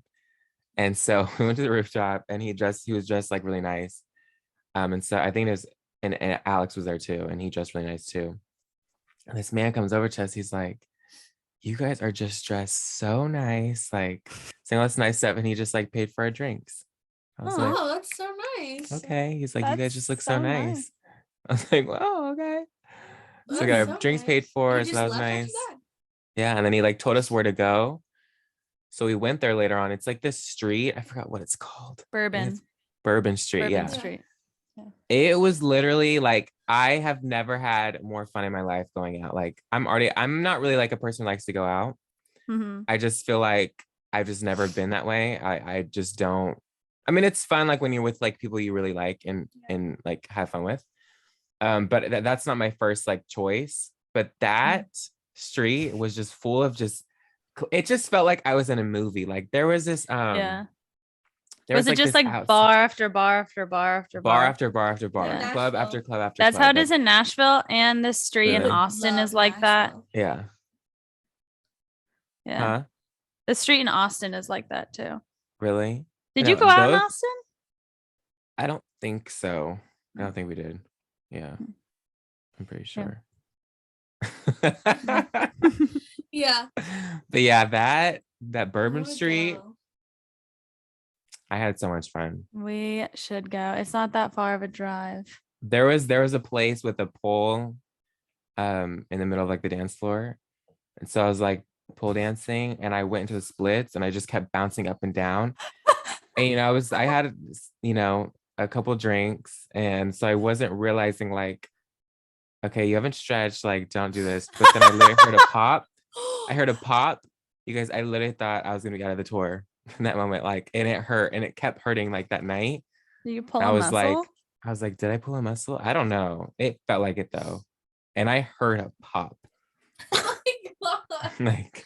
And so we went to the rooftop, and he was dressed like really nice. And so I think it was, and Alex was there too, and he dressed really nice too. And this man comes over to us. He's like, "You guys are just dressed so nice, like saying all this nice stuff." And he just like paid for our drinks. I was like,
Oh, that's so nice.
okay. He's like, "You guys
That's
just look so
so
nice."
nice.
I was like, "Wow, okay." So we got
That's
our
so
drinks
nice.
paid for,
You
so
just
that was
left after
nice.
that?
Yeah, and then he like told us where to go. So we went there later on. It's like this street. I forgot what it's called. I think
Bourbon.
it's Bourbon Street.
Bourbon
Yeah.
Street.
It was literally like, I have never had more fun in my life going out. Like I'm not really like a person who likes to go out.
Mm-hmm.
I just feel like I've just never been that way. I just don't. I mean, it's fun like when you're with like people you really like and like have fun with. But that's not my first like choice. But that street was just full of it just felt like I was in a movie. Like there was this
Yeah.
there
Was it
like
just
this
like bar after bar after bar after
bar
bar?
after bar after bar,
Yeah.
club after club after
That's
club.
how it is in Nashville, and this street in
Really?
Austin
Love
is like that.
Nashville.
Yeah.
Yeah.
Huh?
The street in Austin is like that too.
Really?
Did
No,
you go out in
those-
Austin?
I don't think so. I don't think we did. Yeah.
Hmm.
I'm pretty sure.
Yeah.
But yeah, that Bourbon
I wanna
Street,
go.
I had so much fun.
We should go. It's not that far of a drive.
There was a place with a pole in the middle of like the dance floor. And so I was like pole dancing, and I went into the splits, and I just kept bouncing up and down. And I had a couple drinks, and so I wasn't realizing like, okay, you haven't stretched, like don't do this. But then I literally heard a pop. I heard a pop. You guys, I literally thought I was gonna be out of the tour in that moment. Like, and it hurt, and it kept hurting like that night.
Did you pull
I
a
was
muscle?
like, did I pull a muscle? I don't know. It felt like it though. And I heard a pop.
Oh my God.
Like,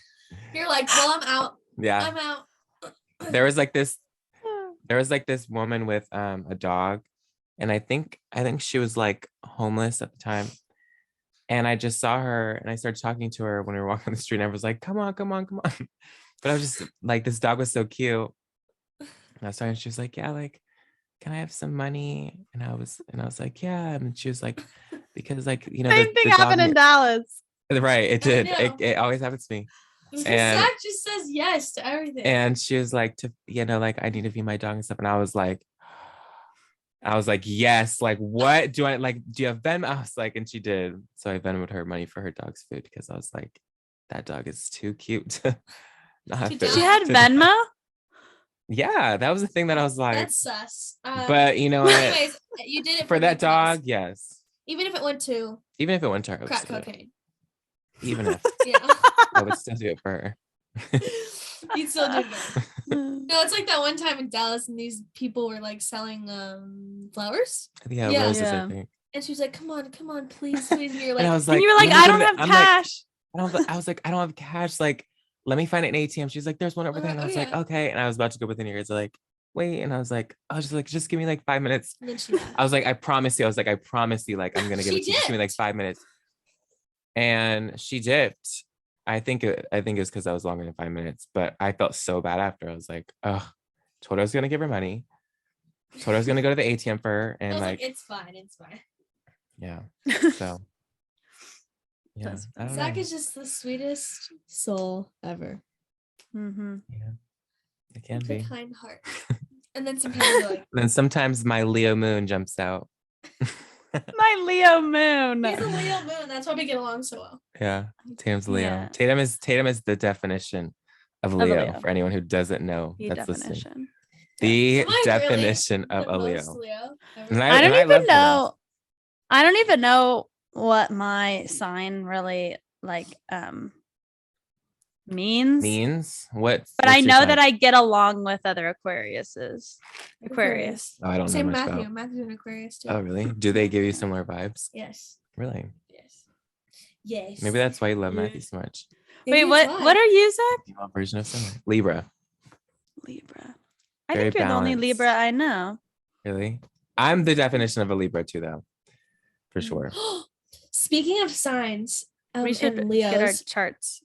You're like, well, I'm out.
yeah.
I'm out.
There was like this woman with a dog, and I think she was like homeless at the time. And I just saw her, and I started talking to her when we were walking on the street, and I was like, come on, come on, come on. But I was just like, this dog was so cute. And I was talking, she was like, yeah, like, can I have some money? And I was like, yeah. And she was like, because like,
Same thing happened in Dallas.
Right, it did.
know.
It always happens to me.
Zach just says yes to everything.
And she was like, like, I need to feed my dog and stuff. And I was like, yes, like, what do I like? Do you have Venmo? I was like, and she did. So I Venmoed her money for her dog's food, because I was like, that dog is too cute to not have food.
She had
to-
Venmo?
Yeah, that was the thing that I was like,
That's sus.
but you know what?
Anyways, you did it
For that
good cause.
dog, yes.
Even if it went to
Even if it went to her, I would
crack
still do it.
cocaine.
Even if
Yeah.
I would still do it for her.
You'd still do that. No, it's like that one time in Dallas, and these people were like selling flowers.
Yeah,
Yeah.
roses,
Yeah.
I think.
And she was like, come on, please, please. And you're like,
And I was
And
like,
you were like,
"Let me
I
go
don't
to
have
the-" I'm like,
cash.
I was like, I don't have cash. Like, let me find an ATM. She's like, there's one over there. And I was like,
yeah.
okay. And I was about to go within ears, like, wait. And I was like, just give me like 5 minutes.
and then she
I was like, I promise you. Like, I'm gonna give
She
it to you. Just give me like
dipped.
5 minutes. And she dipped. I think it was because I was longer than 5 minutes, but I felt so bad after. I was like, oh, told her I was gonna give her money. Told her I was gonna go to the ATM for her,
I
and
was
like,
it's fine, it's fine.
yeah. So yeah,
That's
I don't
Zach
know.
is just the sweetest soul ever.
Mm-hmm.
Yeah, it can
With a
be.
kind heart. And then some people are like,
And then sometimes my Leo moon jumps out.
My Leo moon.
he's a Leo moon. That's why we get along so well.
Yeah, Tatum's Leo.
Yeah.
Tatum is the definition of
a
Leo.
Leo.
For anyone who doesn't know,
The
that's listening.
definition.
The
Am I really
definition of
The
a
most
Leo.
Leo ever?
And
I don't
and
even
love Leos.
know. I don't even know what my sign really like means.
Means what?
But I know that I get along with other Aquariuses. Aquarius.
Oh, I don't know
Same
much
Matthew.
about.
Matthew's an Aquarius too.
Oh, really? Do they give you similar vibes?
Yes.
Really?
Yes. Yes.
Maybe that's why you love
Yeah.
Matthew so much.
Wait,
Maybe
what?
it's
What
why.
are you, Zach?
Female version of summer. Libra.
Libra. I
Very
think you're the only
balanced.
Libra I know.
Really? I'm the definition of a Libra too, though. For sure.
Speaking of signs,
We should
and
get our
Leos,
charts.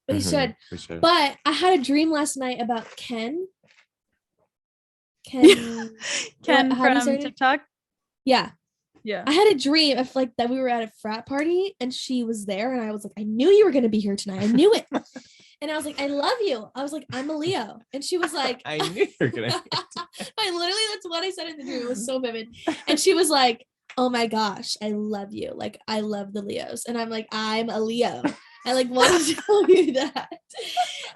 we
Mhm,
should.
we should.
But I had a dream last night about Ken, Ken.
Ken
how do you
from
say it?
TikTok.
Yeah.
Yeah.
I had a dream of like that we were at a frat party and she was there and I was like, I knew you were gonna be here tonight. I knew it. And I was like, I love you. I was like, I'm a Leo. And she was like,
I knew you were gonna.
I literally, that's what I said in the dream. It was so vivid. And she was like, oh my gosh, I love you. Like, I love the Leos. And I'm like, I'm a Leo. I like wanted to tell you that.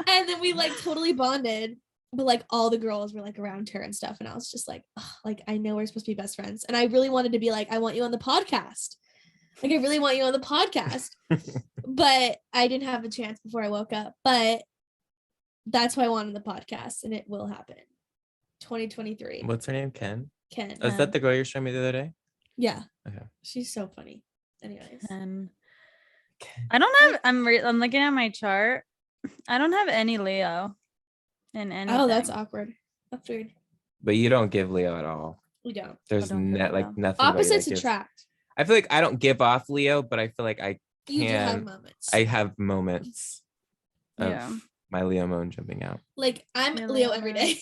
And then we like totally bonded. But like all the girls were like around her and stuff. And I was just like, oh, like, I know we're supposed to be best friends. And I really wanted to be like, I want you on the podcast. Like, I really want you on the podcast. But I didn't have a chance before I woke up. But that's why I wanted the podcast. And it will happen. 2023.
What's her name? Ken?
Ken.
Oh, is that the girl you showed me the other day?
Yeah.
Okay.
She's so funny. Anyways.
And I don't have. I'm looking at my chart. I don't have any Leo in anything.
Oh, that's awkward. That's weird.
But you don't give Leo at all.
We don't.
There's
don't give
like
Leo.
nothing. about you
Opposites
that gives-
attract.
I feel like I don't give off Leo, but I feel like I
You do have
can.
moments.
I have moments of
Yeah.
my Leo moon jumping out.
like I'm
You're
Leo
Leo
every
moon.
day.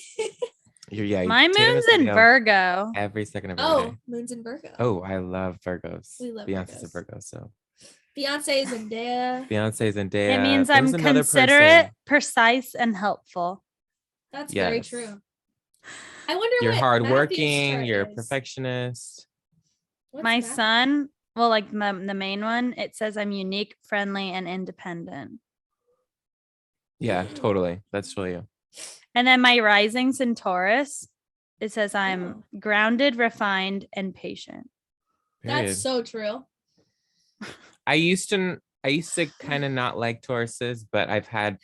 You
My
Tatum
moon's
is a
in
Leo
Virgo.
every second of every day.
Oh, moon's in Virgo.
Oh, I love Virgos.
We love
Beyonce's a
Virgos.
Virgo, so
Fiance is Zendaya.
Beyonce's and Dea.
It means
there
I'm
was another
considerate,
person.
precise, and helpful.
That's very
Yes.
true. I wonder
You're
what
hardworking.
Matthew's
You're a
chart is.
perfectionist.
What's
My
Matthew?
son, well, like the main one, it says I'm unique, friendly, and independent.
Yeah, totally. That's really you.
And then my rising's in Taurus. It says I'm grounded, refined, and patient.
Period.
That's so true.
I used to kind of not like Tauruses, but I've had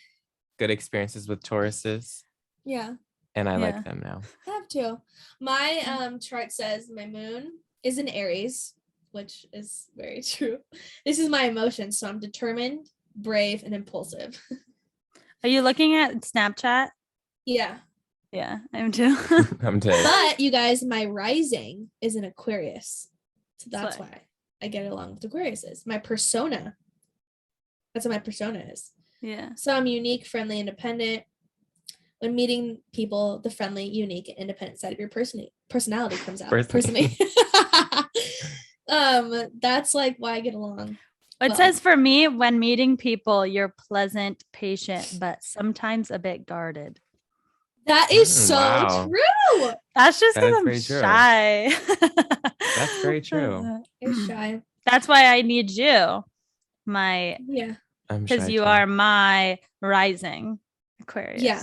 good experiences with Tauruses,
Yeah,
and I
Yeah.
like them now.
I have to. My chart says my moon is in Aries, which is very true. This is my emotions, so I'm determined, brave, and impulsive.
Are you looking at Snapchat?
Yeah.
Yeah, I am too.
I'm dead.
But you guys, my rising is in Aquarius. So that's
Slay.
why I get along with Aquarius is. My persona. That's what my persona is.
Yeah.
So I'm unique, friendly, independent. When meeting people, the friendly, unique, and independent side of your personality comes out.
Personally.
That's like why I get along.
It
Well-
says for me, when meeting people, you're pleasant, patient, but sometimes a bit guarded.
That is so
Wow.
true.
That's just
That
because
is
I'm
very true.
shy.
That's very true.
You're shy.
That's why I need you,
Yeah.
I'm
because
shy
you
too.
are my rising Aquarius.
Yeah.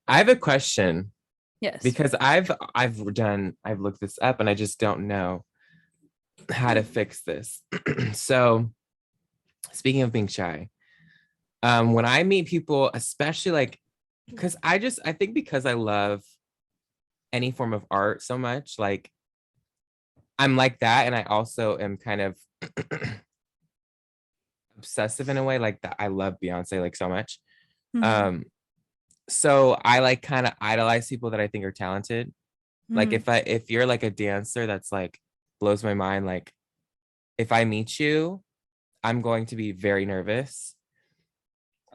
I have a question
Yes.
because I've looked this up and I just don't know how to fix this. So speaking of being shy, when I meet people, especially like because I think because I love any form of art so much, like I'm like that, and I also am kind of obsessive in a way, like that. I love Beyonce like so much.
Mhm.
So I like kind of idolize people that I think are talented. Like
Mhm.
if you're like a dancer that's like blows my mind, like if I meet you, I'm going to be very nervous.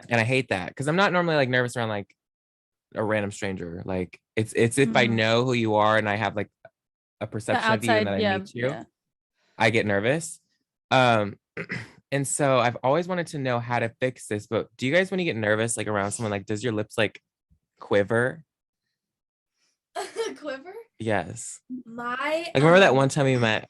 And I hate that because I'm not normally like nervous around like a random stranger. Like it's if I
Mhm.
know who you are and I have like a
The
perception of you and then I meet you,
yeah.
I get nervous. And so I've always wanted to know how to fix this, but do you guys, when you get nervous, like around someone, like does your lips like quiver?
Quiver?
Yes.
My
Like remember that one time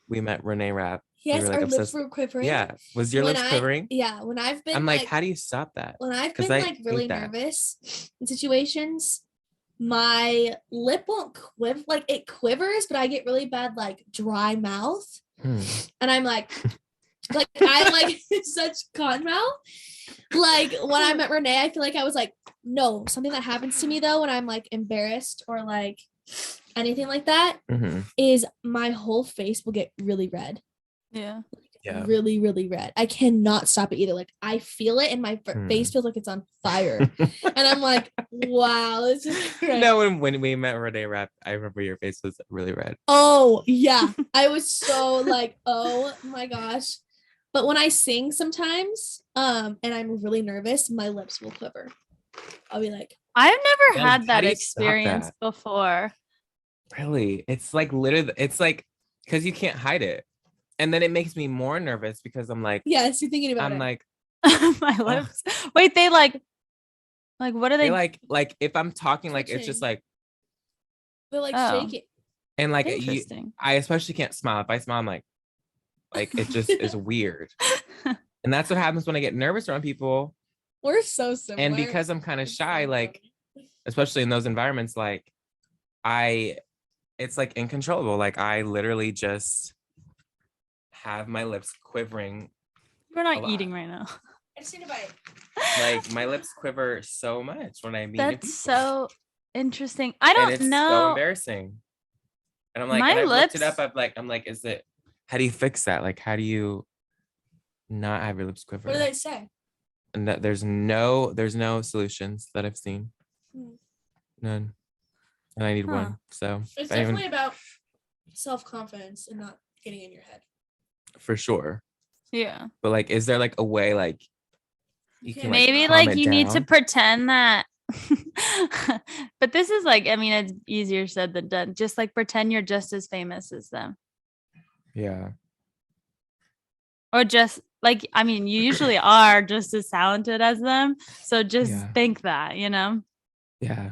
we met Renee Rapp?
Yes,
were, like,
our lips
obsessed-
were quivering.
Yeah. Was your
When
lips
I-
quivering?
Yeah, when I've been
I'm like, how do you stop that?
when I've
'Cause
been
I
like really
hate that.
nervous in situations, my lip won't quiver. Like it quivers, but I get really bad like dry mouth,
Hmm.
and I'm like I like such cotton mouth. Like when I met Renee, I feel like I was like, no, something that happens to me though when I'm like embarrassed or like anything like that
Mhm.
is my whole face will get really red.
Yeah.
Yeah.
Really, really red. I cannot stop it either. Like I feel it and my face feels like it's on fire. And I'm like, wow, this is great.
No, when we met Renee Rapp, I remember your face was really red.
Oh yeah. I was so like, oh my gosh. But when I sing sometimes, and I'm really nervous, my lips will quiver. I'll be like,
I've never
Yeah,
had
how
that
do you stop
experience
that?
before.
Really, it's like literally, it's like because you can't hide it, and then it makes me more nervous because I'm like,
Yes, you're thinking about
I'm
it.
like,
My lips. Wait, they like what are
they
they?
like if I'm talking, like it's just
Twitching.
like,
They're like
Oh.
shaking.
and like
Interesting.
I especially can't smile. If I smile, I'm like it just is weird, and that's what happens when I get nervous around people.
We're so similar.
And because I'm kind of
It's
shy,
so
like
funny.
especially in those environments, like it's like incontrollable. Like I literally just have my lips quivering.
We're
a
not
lot.
eating right now.
I just need a bite.
Like my lips quiver so much when I meet new
That's
people.
so interesting. I
And
don't
it's so
know.
embarrassing. And I'm like,
My
and I've looked it
lips-
up. I'm like, is it? How do you fix that? Like, how do you not have your lips quiver?
What do they say?
And that there's no solutions that I've seen.
Hmm.
None. And I need
Huh.
one. So
It's
if anyone-
definitely about self-confidence and not getting in your head.
for sure.
Yeah.
But like, is there like a way like you can like
Maybe
calm
like
it
you need to
down?
pretend that but this is like, I mean, it's easier said than done. Just like pretend you're just as famous as them.
Yeah.
Or just like, I mean, you usually are just as talented as them. So just
Yeah.
think that, you know?
Yeah.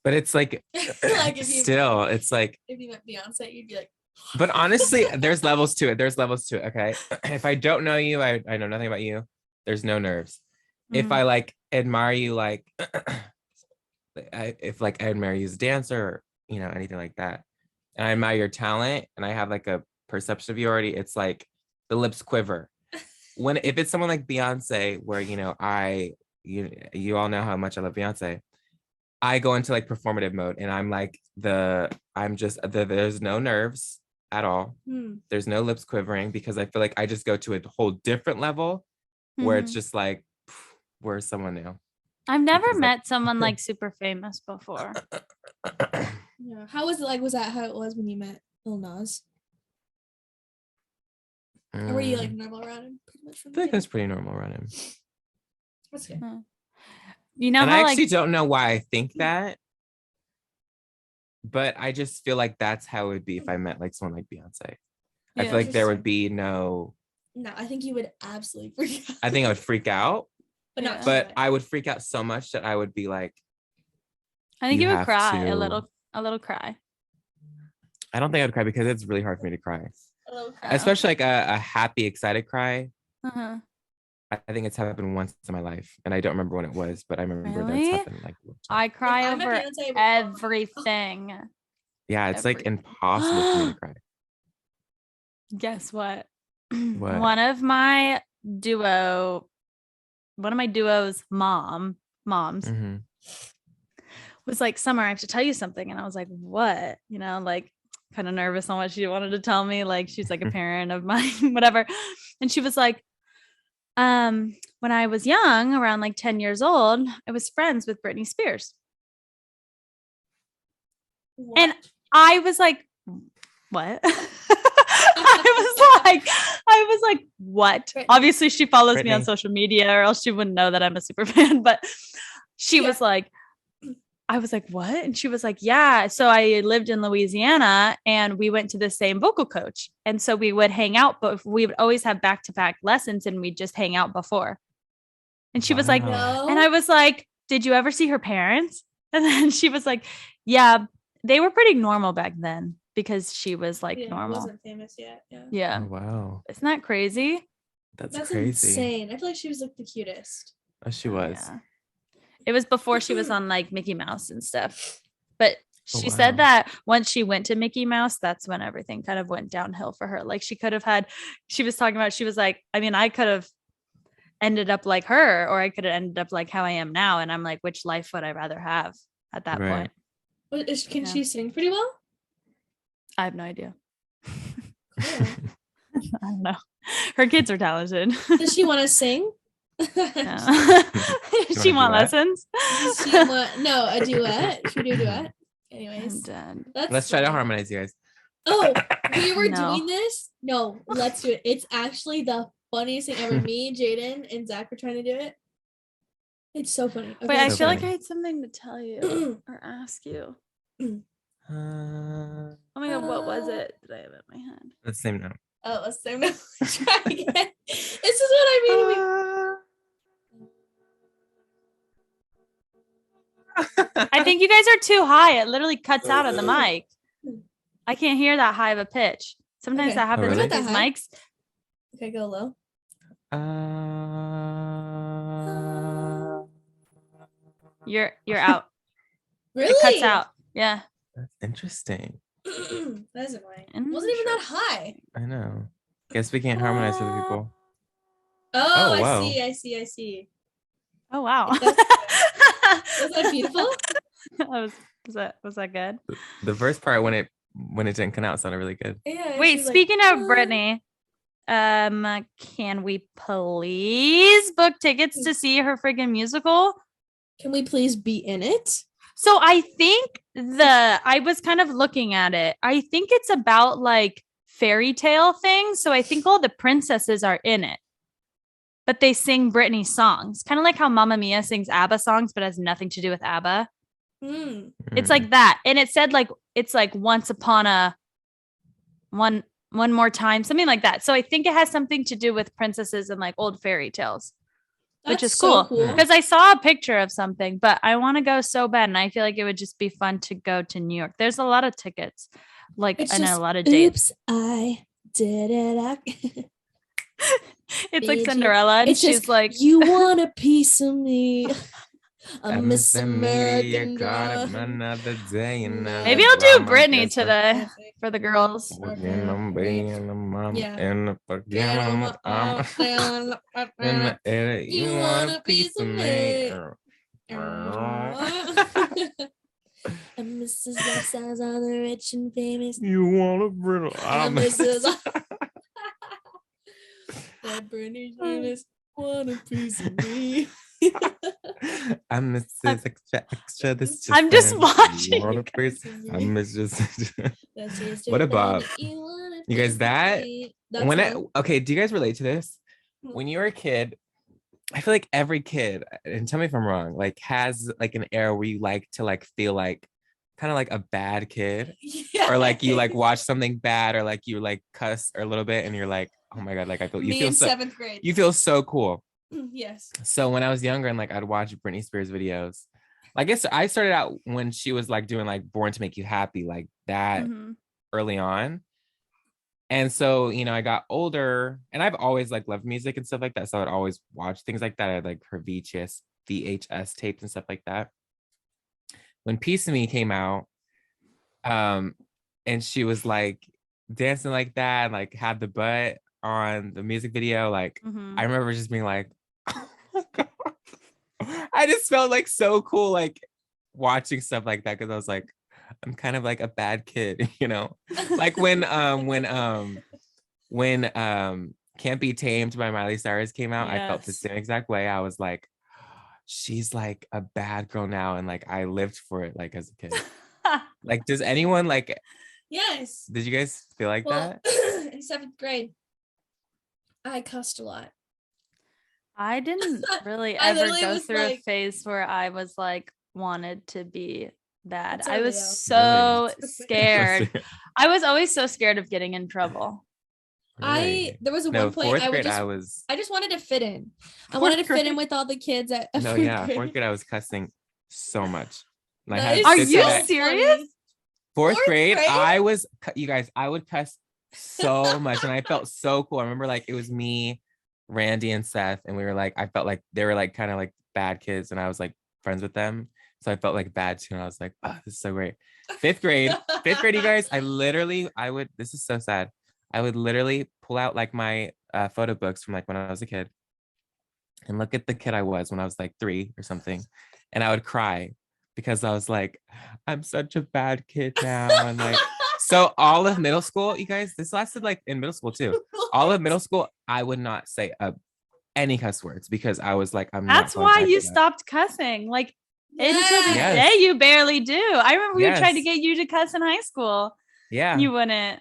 But it's like,
Like if you
still, it's like,
if you met Beyonce, you'd be like,
but honestly, there's levels to it. There's levels to it. Okay. If I don't know you, I know nothing about you. There's no nerves. If
Mhm.
I like admire you, like, if like I admire you as a dancer or, you know, anything like that, and I admire your talent and I have like a perception of you already, it's like the lips quiver. If it's someone like Beyonce, where, you know, you all know how much I love Beyonce. I go into like performative mode and I'm like there's no nerves at all. There's no lips quivering because I feel like I just go to a whole different level where it's
Mhm.
just like, where's someone new?
I've never
because, like-
met someone like super famous before.
yeah. How was it like? Was that how it was when you met Lil Nas? Or were you like normal around him pretty much from
I
the
feel like that's
beginning?
pretty normal around him.
That's good.
You know
And
how
I
like
actually don't know why I think that, but I just feel like that's how it would be if I met like someone like Beyonce. I
Yeah.
feel like there would
Interesting.
be no,
No, I think you would absolutely freak out.
I think I would freak out,
but not
Yeah.
too
but
much.
I would freak out so much that I would be like,
I think
you
you would
have
cry
to-
a little cry.
I don't think I'd cry because it's really hard for me to cry,
A little cry.
especially like a happy, excited cry.
Uh-huh.
I think it's happened once in my life, and I don't remember when it was, but I remember
Really?
that's happened. Like,
I cry
I met
over
Beyonce before.
everything.
yeah, it's like
everything.
impossible for me to cry.
Guess what?
What?
One of my duo's moms
Mhm.
was like, Summer, I have to tell you something. And I was like, what? You know, like kind of nervous on what she wanted to tell me. Like she's like a parent of mine, whatever. And she was like, when I was young, around like 10 years old, I was friends with Britney Spears.
What?
And I was like, what? I was like, what?
Britney.
Obviously, she follows me on
Britney.
social media, or else she wouldn't know that I'm a super fan. But she was like, I was like, what? And she was like, yeah. So I lived in Louisiana and we went to the same vocal coach. And so we would hang out, but we would always have back-to-back lessons and we'd just hang out before. And she was like,
Wow.
No.
and I was like, did you ever see her parents? And then she was like, yeah, they were pretty normal back then because she was like
yeah,
normal.
wasn't famous yet. Yeah.
Yeah.
Oh, wow,
Isn't that crazy?
that's
That's
crazy.
insane. I feel like she was like the cutest.
Oh, she
Oh,
was.
yeah. It was before she was on like Mickey Mouse and stuff. But
Oh,
she
wow.
said that once she went to Mickey Mouse, that's when everything kind of went downhill for her. Like she was talking about, she was like, I mean, I could have ended up like her, or I could have ended up like how I am now. And I'm like, which life would I rather have at that
Right.
point?
Can
Yeah.
she sing pretty well?
I have no idea.
Cool.
I don't know. Her kids are talented.
Does she want to sing?
No. Does she
wanna
want
duet?
lessons?
Does she want a duet? Should we do a duet?
I'm
Anyways,
done.
that's
Let's try to
funny.
harmonize, you guys.
Oh, we were
No.
doing this. No, let's do it. It's actually the funniest thing ever. Me, Jaden, and Zach were trying to do it. It's so funny.
Wait, I
So
feel like
funny.
I had something to tell you or ask you. Oh my god, what was it? Did I have it in my head?
the same note.
Oh, let's say no. Try again. This is what I mean.
I think you guys are too high. It literally cuts out of the mic. I can't hear that high of a pitch. Sometimes
Okay.
that happens
really?
with
Not
these
that high.
mics.
Okay, go low.
You're out.
Really?
It cuts out. Yeah.
That's interesting.
That is annoying. It wasn't even that high.
I know. Guess we can't harmonize with people.
Oh,
Oh, wow.
I see.
Oh wow.
Was that beautiful?
Was that good?
The first part when it didn't come out sounded really good.
Yeah.
Wait,
she's like,
speaking of
"Ah."
Brittany, can we please book tickets to see her friggin' musical?
Can we please be in it?
So I think I was kind of looking at it. I think it's about like fairy tale things. So I think all the princesses are in it, but they sing Britney songs, kind of like how Mamma Mia sings ABBA songs, but has nothing to do with ABBA. It's like that. And it said like, it's like once upon a one more time, something like that. So I think it has something to do with princesses and like old fairy tales. Which is
so
cool because I saw a picture of something, but I want to go so bad. And I feel like it would just be fun to go to New York. There's a lot of tickets, like,
It's
and
just,
a lot of dates.
oops, I did it.
It's like
Did you?
Cinderella. And
It's
she's
just
like,
you want a piece of me. I miss
the
American
media got
girl.
it another day.
maybe I'll do Britney for the girls.
You want a piece of me. And Mrs. Lifestyles on the rich and famous.
You want a brittle?
Mrs. That Britney Spears want a piece of me.
I'm Mrs. Extra. This just
I'm just
in.
watching
You want
you
a piece? I'm Mrs.
That's just
What
your
about
body. You want a
you guys?
piece of
That
me. That's
when
fun.
okay, do you guys relate to this? When you were a kid, I feel like every kid, and tell me if I'm wrong, like has like an era where you like to like feel like kind of like a bad kid,
Yeah.
or like you like watch something bad, or like you like cuss or a little bit, and you're like, oh my god, like I feel you
Me
feel
in
so
7th grade.
you feel so cool.
Yes.
So when I was younger and like I'd watch Britney Spears videos, I guess I started out when she was like doing like Born to Make You Happy, like that early on. And so, you know, I got older and I've always like loved music and stuff like that. So I'd always watch things like that. I had like her VHS tapes and stuff like that. When Piece of Me came out, and she was like dancing like that, like had the butt on the music video, like I remember just being like, oh my god. I just felt like so cool, like watching stuff like that, because I was like, I'm kind of like a bad kid, you know, like when Can't Be Tamed by Miley Cyrus came out. I felt the same exact way. I was like, she's like a bad girl now, and like I lived for it, like as a kid. Like, does anyone like?
Yes.
Did you guys feel like that?
In 7th grade, I cussed a lot.
I didn't really
I
ever
literally
go
was
through
like-
a phase where I was like wanted to be bad.
That's
I was
Leo.
so
Really?
scared. I was always so scared of getting in trouble.
Really?
There was a
No,
one point
4th
I would
grade,
just I just wanted to fit in. I wanted to fit in with all the kids at
No,
4th
yeah,
grade.
4th grade I was cussing so much. And I
That
had
is
Are
this
you
and that.
serious?
4th grade,
grade?
I was, you guys, I would cuss so much, and I felt so cool. I remember like it was me, Randy, and Seth, and we were like, I felt like they were like kind of like bad kids, and I was like friends with them, so I felt like bad too. And I was like, oh, this is so great. 5th grade, you guys, I would. This is so sad. I would literally pull out like my photo books from like when I was a kid, and look at the kid I was when I was like 3 or something, and I would cry because I was like, I'm such a bad kid now, and like. So all of middle school, you guys, this lasted like in middle school too. All of middle school, I would not say any cuss words because I was like, I'm
That's
not.
why you stopped cussing. Like until this
Yes.
day, you barely do. I remember we tried to
Yes.
get you to cuss in high school.
Yeah.
You wouldn't.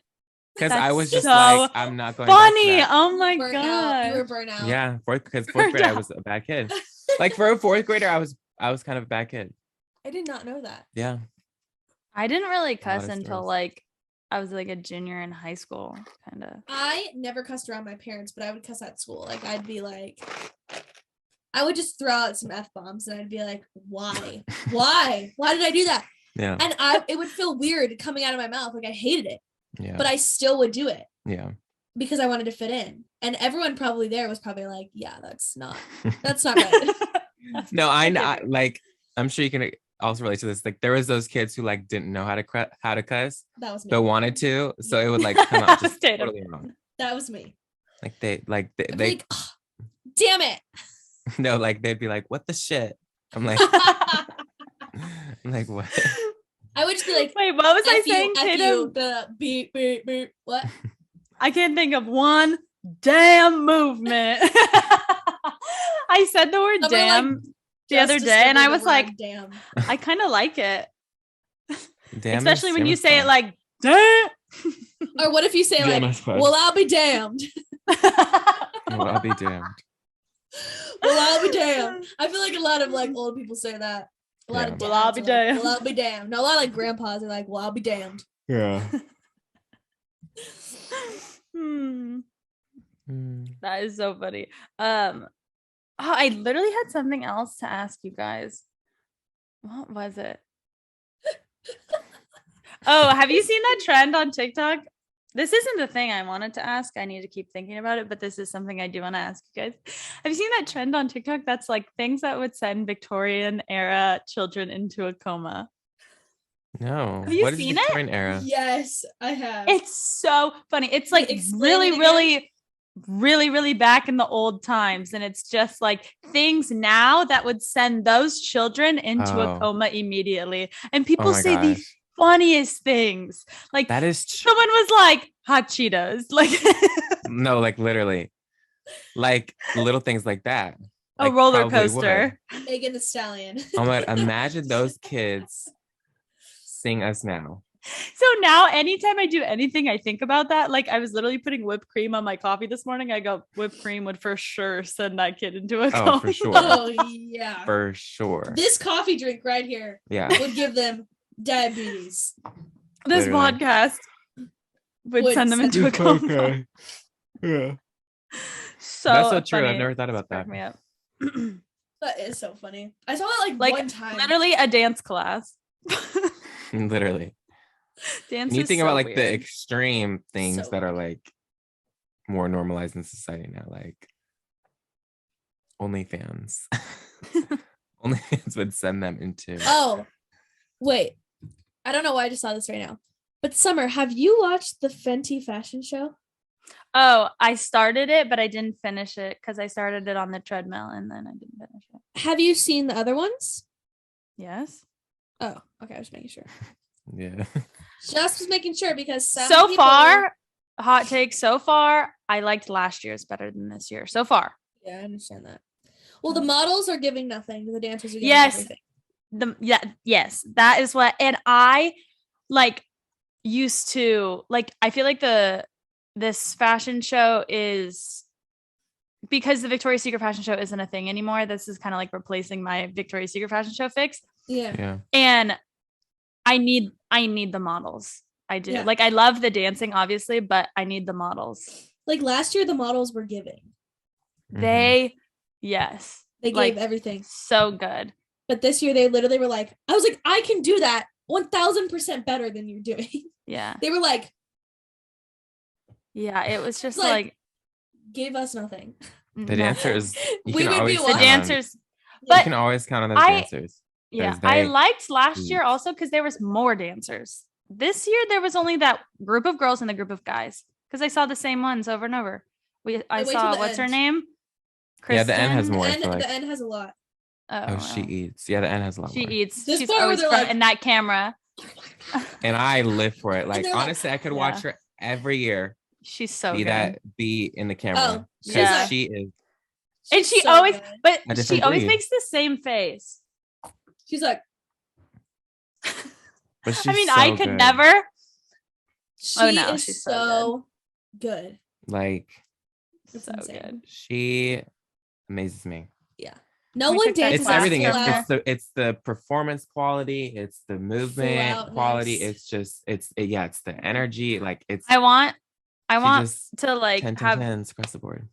Because I was just
so
like, I'm not going back to
funny.
that.
Oh my
Burnt out.
god.
You were burnt out.
Yeah, because 4th grade, I was a bad kid. Like for a 4th grader, I was kind of a bad kid.
I did not know that.
Yeah.
I didn't really
lot
cuss
of
until
stories.
like I was like a junior in high school, kind of.
I never cussed around my parents, but I would cuss at school. Like I'd be like, I would just throw out some F-bombs and I'd be like, why? Why? Why did I do that?
Yeah.
And it would feel weird coming out of my mouth. Like I hated it,
Yeah.
but I still would do it
Yeah.
because I wanted to fit in. And everyone probably there was probably like, yeah, that's not right.
No, I know. Like, I'm sure you can also relate to this. Like, there was those kids who like didn't know how to cuss,
That was me.
but wanted to, so it would like come out just
Straight up.
totally wrong.
That was me.
Like they
I'd be like, "Oh, damn it.
no, like they'd be like, "What the shit?" I'm like,
I
I'm like, what?
would just be like,
Wait, what was I
F you,
saying,
F
Tatum?
you, the beep, beep, beep. What?
I can't think of one damn movement. I said the word
Someone, like,
damn the other day, and I was like,
damn.
I kind of like it,
Damn,
especially when you
is
say it
fun.
like damn.
Or what if you say
Damn
like,
is fun.
well, I'll be damned.
Well, I'll be damned.
Well, I'll be damned. I feel like a lot of like old people say that. A lot
Yeah.
of
Well, I'll
dads
be
are like,
damned.
well, I'll be damned. No, a lot of like grandpas are like, well, I'll be damned.
Yeah.
Hmm. That is so funny. I literally had something else to ask you guys. What was it? Oh, have you seen that trend on TikTok? This isn't the thing I wanted to ask. I need to keep thinking about it, but this is something I do want to ask you guys. Have you seen that trend on TikTok that's like things that would send Victorian era children into a coma?
No.
Have you
What is
seen it?
Victorian era?
Yes, I have.
It's so funny. It's
Can you
like
explain it
really,
again?
really back in the old times. And it's just like things now that would send those children into a
Oh.
coma immediately. And
Oh
people
my
say the
gosh.
funniest things. Like
That is
someone was like hot Cheetos. Like
no, like literally. Like little things like that.
a
Like,
roller
probably would.
coaster.
Megan Thee Stallion.
Oh my God, imagine those kids seeing us now.
So now anytime I do anything, I think about that. Like I was literally putting whipped cream on my coffee this morning. I go, whipped cream would for sure send that kid into a coma.
Oh, for sure.
Oh yeah.
For sure.
This coffee drink right here
Yeah.
would give them diabetes.
This
Literally.
podcast would send them into a coma.
Yeah.
So
That's so true.
funny.
I've never thought about that.
Crack me up.
That is so funny. I saw it
Like
one time.
literally a dance class.
Literally.
Dance
And you
is
think
so
about like
weird.
the extreme things
So
that are
weird.
like more normalized in society now, like OnlyFans. OnlyFans would send them into.
Oh, wait. I don't know why I just saw this right now. But Summer, have you watched the Fenty fashion show?
Oh, I started it, but I didn't finish it because I started it on the treadmill and then I didn't finish it.
Have you seen the other ones?
Yes.
Oh, okay. I was making sure.
Yeah.
Just was making sure because some
So
people-
far, hot take. So far, I liked last year's better than this year. So far.
Yeah, I understand that. Well, the models are giving nothing. The dancers are giving
Yes.
everything.
Yes, that is what. And I like used to like. I feel like this fashion show is because the Victoria's Secret fashion show isn't a thing anymore. This is kind of like replacing my Victoria's Secret fashion show fix.
Yeah.
Yeah.
And I need the models. I do.
Yeah.
Like I love the dancing, obviously, but I need the models.
Like last year, the models were giving.
Mhm.
They, yes,
They gave
like,
everything.
so good.
But this year, they literally were like, I was like, I can do that 1000% better than you're doing.
Yeah,
They were like,
yeah. It was just
Like,
like
give us nothing.
The
nothing.
dancers. You
We
can
would be
always
The
watching.
count on-
dancers.
You
But
can always count on those
I-
dancers.
Yeah,
'cause
I
they-
liked last year
eat.
also because there was more dancers. This year there was only that group of girls and the group of guys because I saw the same ones over and over. I
wait till
saw
the
what's her
end.
name?
Yeah, the end has
Kristen?
more. I
And
feel like.
the end has a lot.
Oh, she
wow.
eats. Yeah, the end has a lot
She
more.
eats.
This
She's
part where
always
they're
front
like-
in that camera.
And I live for it. Like
they're like-
honestly, I could
Yeah.
watch her every year.
She's so
be
good.
in the camera.
Oh,
Because
yeah.
she is.
And
She's
she
so
always,
good.
but
A
she
different
always
breed.
makes the same face.
She's like,
But she's
I mean,
so
I could
good.
never.
she
Oh, no,
is
she's so
so good.
Like
It's
So
insane.
good.
she amazes me.
No
We
one
took that
dances
It's
class
everything.
full
from
out.
It's the performance quality. It's the movement quality.
outness.
It's just it's the energy. Like it's
I want
she just
to like
10
have
10s across the board.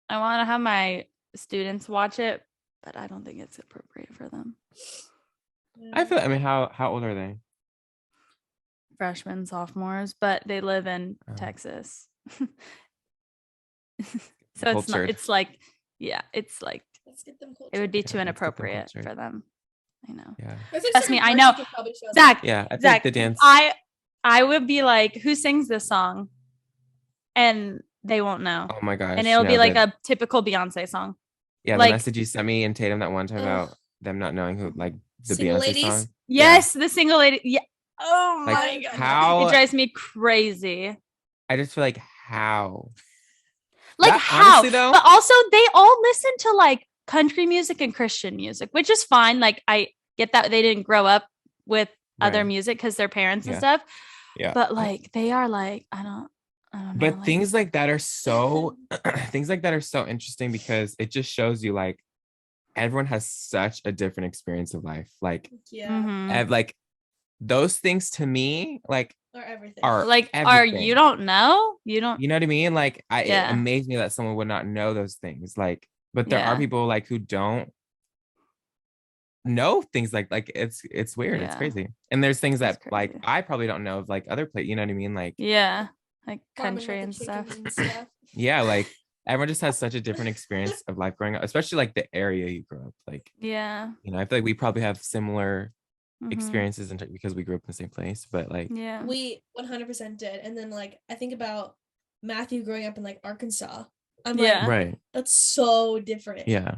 I want to have my students watch it, but I don't think it's appropriate for them.
I feel. I mean, how old are they?
Freshmen, sophomores, but they live in
Oh.
Texas. So it's not,
Cultured.
it's like, yeah, it's like
Let's get them
it would be
Yeah,
too
let's get them
inappropriate
cultured.
for them. I know.
Yeah.
Trust me, I know. Zach,
Yeah. I think
Zach,
the dance.
I would be like, who sings this song? And they won't know.
Oh my gosh.
And it'll be
no,
like
the-
a typical Beyonce song.
Yeah,
like-
the message you sent me and Tatum that one time
Ugh.
about them not knowing who like the
Single
Beyonce
ladies?
song.
Yes, the single lady. Yeah. Oh
Like,
my god.
how-
It drives me crazy.
I just feel like how.
Like
That-
how?
honestly, though-
But also they all listen to like country music and Christian music, which is fine. Like I get that they didn't grow up with other
Right.
music because they're parents and
Yeah.
stuff.
Yeah.
But like they are like, I don't know.
But
like,
things like that are so things like that are so interesting because it just shows you like everyone has such a different experience of life. Like
Yeah.
mhm.
like those things to me like
Or everything.
are
Like are
everything.
you don't know? You don't
You know what I mean? Like it
Yeah.
amazed me that someone would not know those things. Like, but there are
Yeah.
people like who don't know things like it's weird. It's
Yeah.
crazy. And there's things
It's
that like
crazy.
I probably don't know of like other places. You know what I mean? Like
yeah. Like
Farming
country
with
and
the
stuff.
chickens and stuff.
yeah, like everyone just has such a different experience of life growing up, especially like the area you grew up. Like,
Yeah.
you know, I feel like we probably have similar
Mhm.
experiences because we grew up in the same place. But like
Yeah.
We 100% did. And then like I think about Matthew growing up in like Arkansas. I'm
Yeah.
like,
right.
that's so different.
Yeah.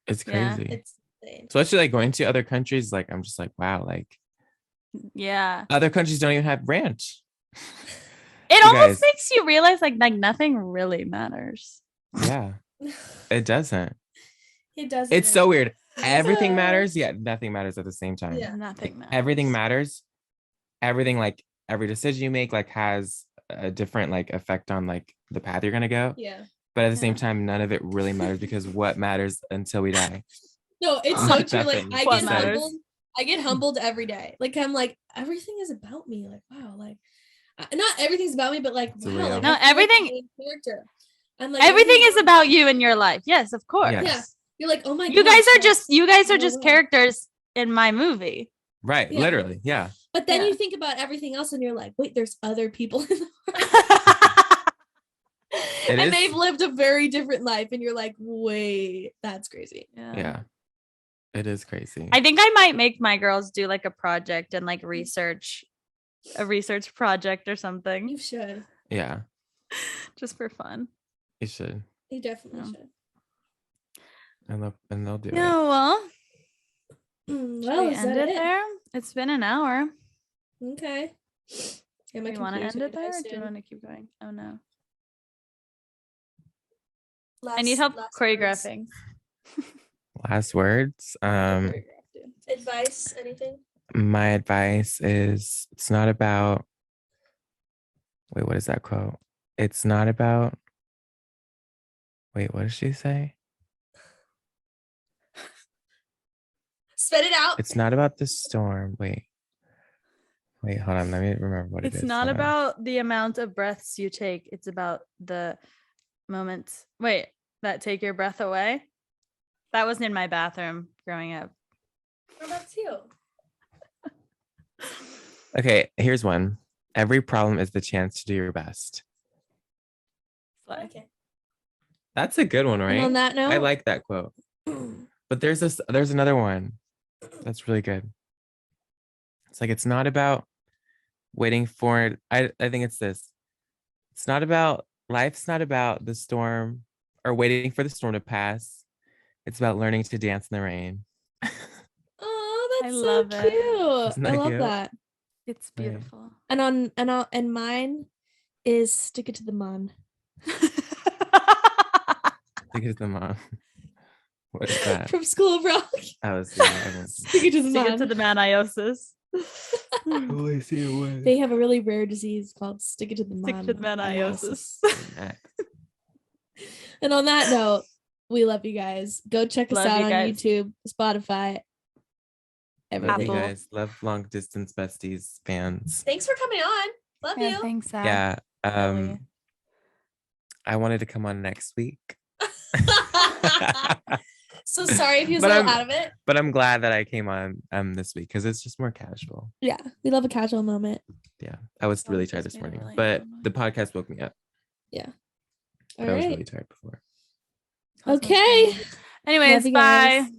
It's
Yeah.
crazy.
It's insane.
Especially like going to other countries, like I'm just like, wow, like
Yeah.
other countries don't even have ranch.
It
You
almost
guys-
makes you realize like nothing really matters.
Yeah, it doesn't.
It does.
It's so weird. Everything matters, yet nothing matters at the same time.
Yeah.
Nothing matters.
Everything matters. Everything, like every decision you make, like has a different like effect on like the path you're gonna go.
Yeah.
But at the same
Yeah.
time, none of it really matters because what matters until we die?
No, it's so true. Like
Nothing.
I
What
get
matters?
humbled. I get humbled every day. Like I'm like, everything is about me. Like, wow, like not everything's about me, but like
It's a
wow,
real-
like,
No,
I feel like
everything-
the main character. I'm like
Everything is
everything's
about you in your life. Yes, of course.
Yes.
Yeah. You're like, oh my
You
gosh,
guys are
like-
just
No way.
characters in my movie.
Right,
Yeah.
literally, yeah.
But then
Yeah.
you think about everything else and you're like, wait, there's other people in the world.
It
and
is-
they've lived a very different life. And you're like, wait, that's crazy.
Yeah, it is crazy.
I think I might make my girls do like a project and like research a research project or something
You should.
Yeah,
just for fun.
you should,
You definitely
Yeah.
should.
and they'll do it.
No, well,
Well,
should we
is
end
that
it there? It's been an hour.
Okay. Yeah, my
Do you want to end
computer's
it
gonna
there
die
or do you
soon.
want to keep going? Oh no. I
Last-
need help
last
choreographing.
Last words.
words. Advice, anything?
My advice is it's not about. Wait, what is that quote? It's not about. Wait, what did she say?
Spit it out.
It's not about the storm. Wait, hold on. Let me remember what it is.
It's not
Hold on.
about the amount of breaths you take. It's about the moments. Wait, that take your breath away. That was in my bathroom growing up.
What about you?
Okay, here's one. Every problem is the chance to do your best.
Like,
Okay.
That's a good one,
And
right?
on that note,
I like that quote. But there's another one that's really good. It's like it's not about waiting for it. I think it's this. It's not about life's not about the storm or waiting for the storm to pass. It's about learning to dance in the rain.
Oh, that's
I
so
love it.
cute.
Isn't
I
that
love
cute?
that.
it's
Right.
beautiful.
And mine is stick it to the man.
I think it's the mom. What is that?
From School of Rock.
I was yeah,
Stick it to the
To get
man.
to the maniosis.
Oh, I see a way.
They have a really rare disease called stick it to the man.
Stick to the maniosis.
And on that note, We love you guys. Go check us
Love
out
you
on
guys.
YouTube, Spotify,
Love
everything.
you
Apple.
guys. Love long distance besties fans.
Thanks for coming on. Love
Yeah,
you.
thanks, Zach.
Yeah.
Really.
I wanted to come on next week.
So sorry if he was
But
a little
I'm-
out of it.
But I'm glad that I came on this week because it's just more casual.
Yeah, we love a casual moment.
Yeah. I was
Oh,
really
it's
tired
just
this
been a
morning,
really
but
fun
the
one.
podcast woke me up.
All
But I was
right.
really tired before.
That was much
Okay.
fun. Anyways,
you
bye.
guys.